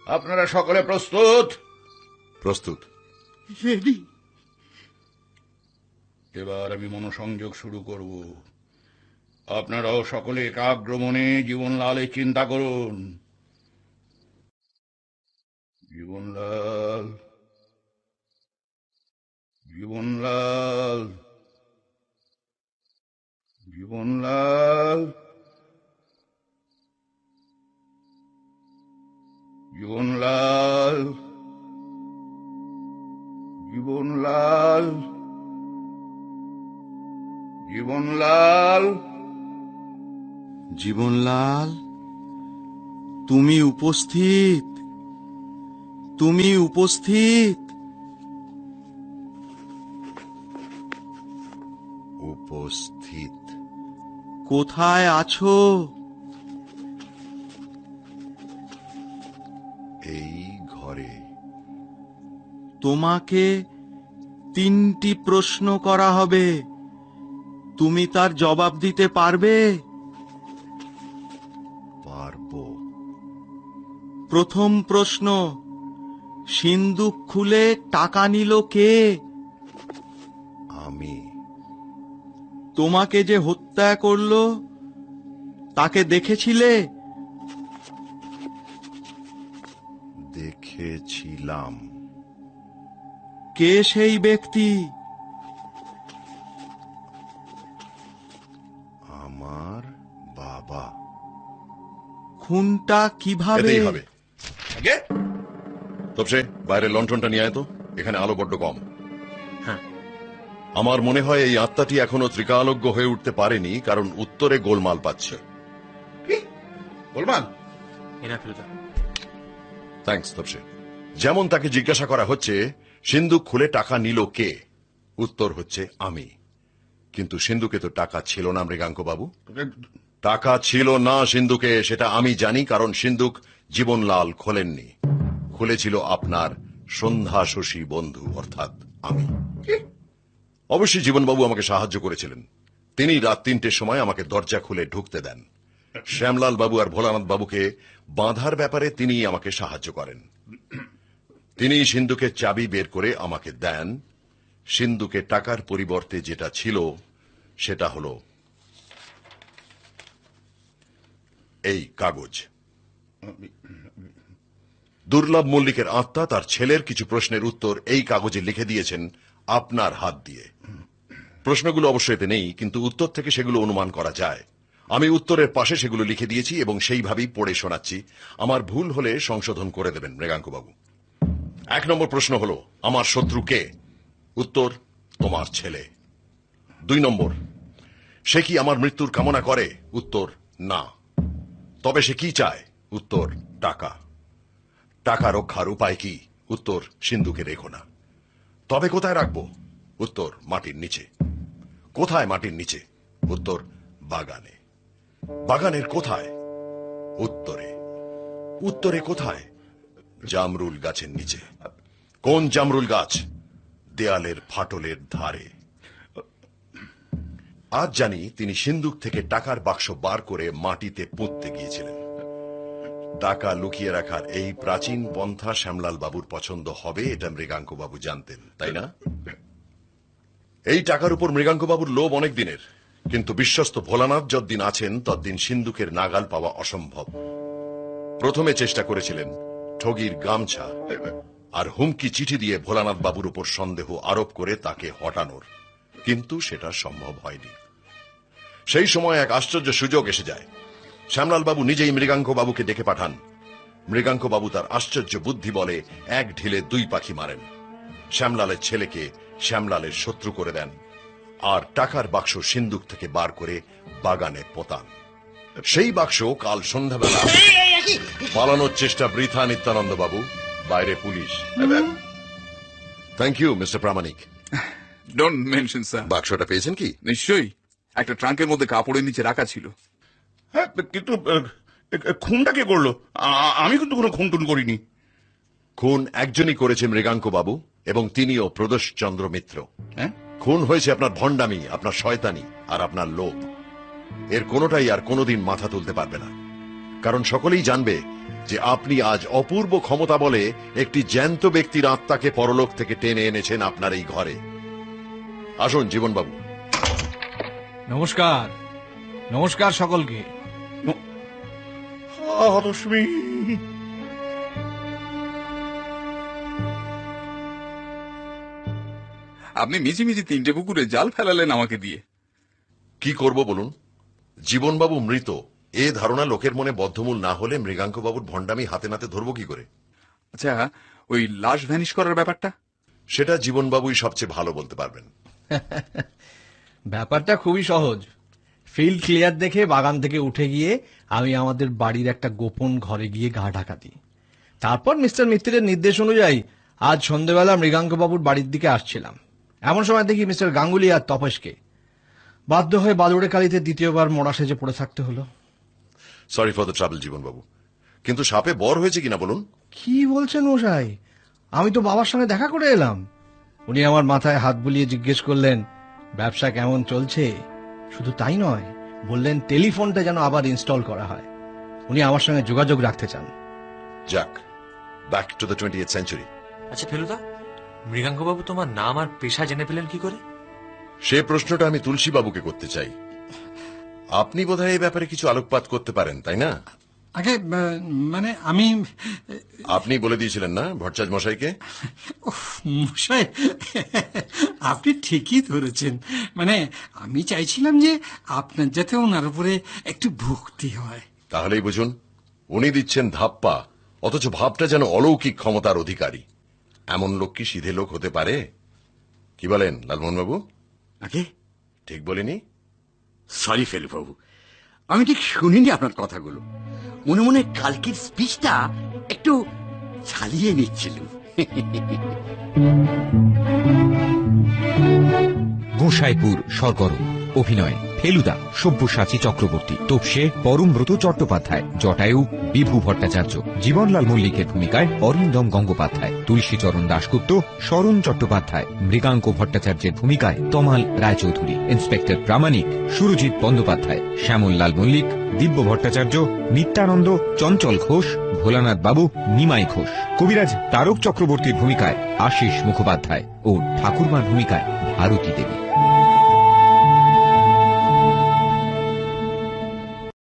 আপনারা সকলে প্রস্তুত? প্রস্তুত। রেডি। এবার আমি মনোসংযোগ শুরু করব। আপনারাও সকলে একাগ্র মনে জীবনলালের চিন্তা করুন। জীবনলাল, জীবনলাল, জীবনলাল, জীবনলাল, জীবনলাল, জীবনলাল, জীবনলাল, তুমি উপস্থিত, তুমি উপস্থিত। উপস্থিত। কোথায় আছো? এই ঘরে। তোমাকে 3টি প্রশ্ন করা হবে, তুমি তার জবাব দিতে পারবে? পারবো। প্রথম প্রশ্ন, সিন্দুক খুলে টাকা নিল কে? আমি। তোমাকে যে হত্যা করলো তাকে দেখেছিলে? দেখেছিলাম। কে সেই ব্যক্তি? খুনটা কিভাবে এতেই হবে। তবে বাইরের লণ্ঠনটা নিয়ে আয় তো, এখানে আলো বড্ড কম। আমার মনে হয় এই আত্মাটি এখনো ত্রিকালজ্ঞ হয়ে উঠতে পারেনি, কারণ উত্তরে গোলমাল পাচ্ছে। গোলমাল? থ্যাঙ্কস তপসে। যেমন তাকে জিজ্ঞাসা করা হচ্ছে সিন্ধুক খুলে টাকা নিল কে, উত্তর হচ্ছে আমি। কিন্তু সিন্ধুকে তো টাকা ছিল না মৃগাঙ্ক বাবু, টাকা ছিল না সিন্ধুকে, সেটা আমি জানি, কারণ সিন্ধুক জীবনলাল খোলেননি, খুলেছিল আপনার সন্ধ্যা শশী বন্ধু অর্থাৎ আমি। অবশ্যই জীবনবাবু আমাকে সাহায্য করেছিলেন। তিনি রাত 3টের সময় আমাকে দরজা খুলে ঢুকতে দেন। শ্যামলাল বাবু আর ভোলানাথ বাবুকে বাঁধার ব্যাপারে তিনি আমাকে সাহায্য করেন। তিনি সিন্ধুকের চাবি বের করে আমাকে দেন। সিন্ধুকে টাকার পরিবর্তে যেটা ছিল সেটা হল এই কাগজ। দুর্লভ মল্লিকের আত্মা তার ছেলের কিছু প্রশ্নের উত্তর এই কাগজে লিখে দিয়েছেন আপনার হাত দিয়ে। প্রশ্নগুলো অবশ্যই এতে নেই, কিন্তু উত্তর থেকে সেগুলো অনুমান করা যায়। আমি উত্তরের পাশে সেগুলো লিখে দিয়েছি এবং সেইভাবেই পড়ে শোনাচ্ছি। আমার ভুল হলে সংশোধন করে দেবেন মৃগাঙ্কবাবু। 1 নম্বর প্রশ্ন হল, আমার শত্রু কে? উত্তর, তোমার ছেলে। 2 নম্বর, সে কি আমার মৃত্যুর কামনা করে? উত্তর, না। তবে সে কি চায়? উত্তর, টাকা। টাকা রক্ষার উপায় কি? উত্তর, সিন্ধুকে রেখো না। তবে কোথায় রাখবো? উত্তর, মাটির নিচে। কোথায় মাটির নিচে? উত্তর, বাগানে। বাগানের কোথায়? উত্তরে। উত্তরে কোথায়? জামরুল গাছের নিচে। কোন জামরুল গাছ? দেয়ালের ফাটলের ধারে। আজ জানি তিনি সিন্ধুক থেকে টাকার বাক্স বার করে মাটিতে পুঁততে গিয়েছিলেন। টাকা লুকিয়ে রাখার এই প্রাচীন পন্থা শ্যামলাল বাবুর পছন্দ হবে, এটা মৃগাঙ্ক বাবু জানতেন, তাই না? এই টাকার উপর মৃগাঙ্ক বাবুর লোভ অনেক দিনের, কিন্তু বিশ্বস্ত ভোলানাথ যতদিন আছেন ততদিন সিন্ধুকের নাগাল পাওয়া অসম্ভব। প্রথমে চেষ্টা করেছিলেন ঠগির গামছা আর হুমকি চিঠি দিয়ে ভোলানাথ বাবুর উপর সন্দেহ আরোপ করে তাকে হটানোর, কিন্তু সেটা সম্ভব হয়নি। সেই সময় এক আশ্চর্য সুযোগ এসে যায়। শ্যামলাল বাবু নিজেই মৃগাঙ্ক বাবুকে ডেকে পাঠান। মৃগাঙ্ক বাবু তার আশ্চর্য বুদ্ধি বলে 1 ঢিলে 2 পাখি মারেন। শ্যামলালের ছেলেকে শ্যামলালের শত্রু করে দেন আর টাকার বাক্স সিন্ধুক থেকে বার করে বাগানে পোতান। সেই বাক্স কাল সন্ধ্যাবেলা পালানোর চেষ্টা বৃথা নিত্যানন্দ বাবু, বাইরে police. Thank you mister Pramanik. Don't mention sir. বাক্সটা পেয়েছেন কি? নিশ্চয়ই, একটা ট্রাঙ্কের মধ্যে কাপড়ের নিচে রাখা ছিল। হ্যাঁ, কিন্তু খুনটা কে করলো? আমি কিন্তু কোনো খুন টুন করিনি। খুন একজনই করেছে মৃগাঙ্ক বাবু, এবং তিনিও প্রদোষ চন্দ্র মিত্র। খুন হয়েছে আপনার ভণ্ডামি, আপনার শয়তানি আর আপনার লোভ। এর কোনোটাই আর কোনোদিন মাথা তুলতে পারবে না, কারণ সকলেই জানবে যে আপনি আজ অপূর্ব ক্ষমতা বলে একটি জ্যান্ত ব্যক্তির আত্মাকে পরলোক থেকে টেনে এনেছেন আপনার এই ঘরে। আসুন জীবনবাবু। নমস্কার। নমস্কার সকলকে। আপনি মিছিমিছি 3টে পুকুরে জাল ফেলালেন আমাকে দিয়ে। কি করব বলুন? জীবনবাবু মৃত, এ ধারণা লোকের মনে বদ্ধমূল না হলে মৃগাঙ্ক বাবুর ভণ্ডামি হাতে নাতে ধরবো কি করে? আচ্ছা, ওই লাশ ভ্যানিশ করার ব্যাপারটা? সেটা জীবনবাবুই সবচেয়ে ভালো বলতে পারবেন। ব্যাপারটা খুবই সহজ। ফিল্ড ক্লিয়ার দেখে বাগান থেকে উঠে গিয়ে আমি আমাদের বাড়ির একটা গোপন ঘরে গিয়ে গা ঢাকা দিই। তারপর মিস্টার মিত্রের নির্দেশ অনুযায়ী আজ সন্ধ্যেবেলা মৃগাঙ্ক বাবুর বাড়ির দিকে আসছিলাম। এমন সময় দেখি মিস্টার গাঙ্গুলি আর তপসকে। বাধ্য হয়ে বাদুড়ে কালিতে দ্বিতীয়বার মোড়া সেজে পড়ে থাকতে হলো। সরি ফর দ্য ট্রাবল জীবনবাবু, কিন্তু সাপে বর হয়েছে কিনা বলুন? কি বলছেন মশাই? আমি তো বাবার সঙ্গে দেখা করে এলাম। উনি আমার মাথায় হাত বুলিয়ে জিজ্ঞেস করলেন ব্যবসা কেমন চলছে। শুধু তাই নয়, বললেন টেলিফোনটা যেন আবার ইনস্টল করা হয়। উনি আমার সঙ্গে যোগাযোগ রাখতে চান। যাক, back to the 20th century. আচ্ছা ফেলুদা, মৃগাঙ্কবাবু তোমার নাম আর পেশা জেনে পেলেন কি করে? সে প্রশ্নটা আমি তুলসী বাবুকে করতে চাই। আপনি বোধহয় এই ব্যাপারে কিছু আলোকপাত করতে পারেন, তাই না? আগে মানে আমি... আপনি বলে দিয়েছিলেন না ভট্টাচার্য মশাইকে? মশাই, আপনি ঠিকই ধরেছেন। মানে আমি চাইছিলাম যে আপনার যাতে ওনার উপরে একটু ভক্তি হয়। তাহলেই বুঝুন, উনি দিচ্ছেন ধাপ্পা, অথচ ভাবটা যেন অলৌকিক ক্ষমতার অধিকারী। এমন লোক কি সিধে লোক হতে পারে? কি বলেন লালমোহন বাবু? আগে ঠিক বলিনি? সরি ফেলুবাবু, আমি ঠিক শুনিনি আপনার কথাগুলো। মনে মনে কালকের স্পিচটা একটু চালিয়ে নিচ্ছিল। গোসাইপুর সরগরম। অভিনয় ফেলুদা সব্যসাচী চক্রবর্তী, তোপসে পরমব্রত চট্টোপাধ্যায়, জটায়ু বিভু ভট্টাচার্য, জীবনলাল মল্লিকের ভূমিকায় অরিন্দম গঙ্গোপাধ্যায়, তুলসীচরণ দাশগুপ্ত, শরণ চট্টোপাধ্যায়, মৃগাঙ্ক ভট্টাচার্যের ভূমিকায় তমাল রায়চৌধুরী, ইন্সপেক্টর প্রামাণিক সুরজিৎ বন্দ্যোপাধ্যায়, শ্যামললাল মল্লিক, দিব্য ভট্টাচার্য, নিত্যানন্দ, চঞ্চল ঘোষ, ভোলানাথ বাবু, নিমাই ঘোষ, কবিরাজ তারক চক্রবর্তীর ভূমিকায় আশিস মুখোপাধ্যায় ও ঠাকুরমার ভূমিকায় ভারতী দেবী।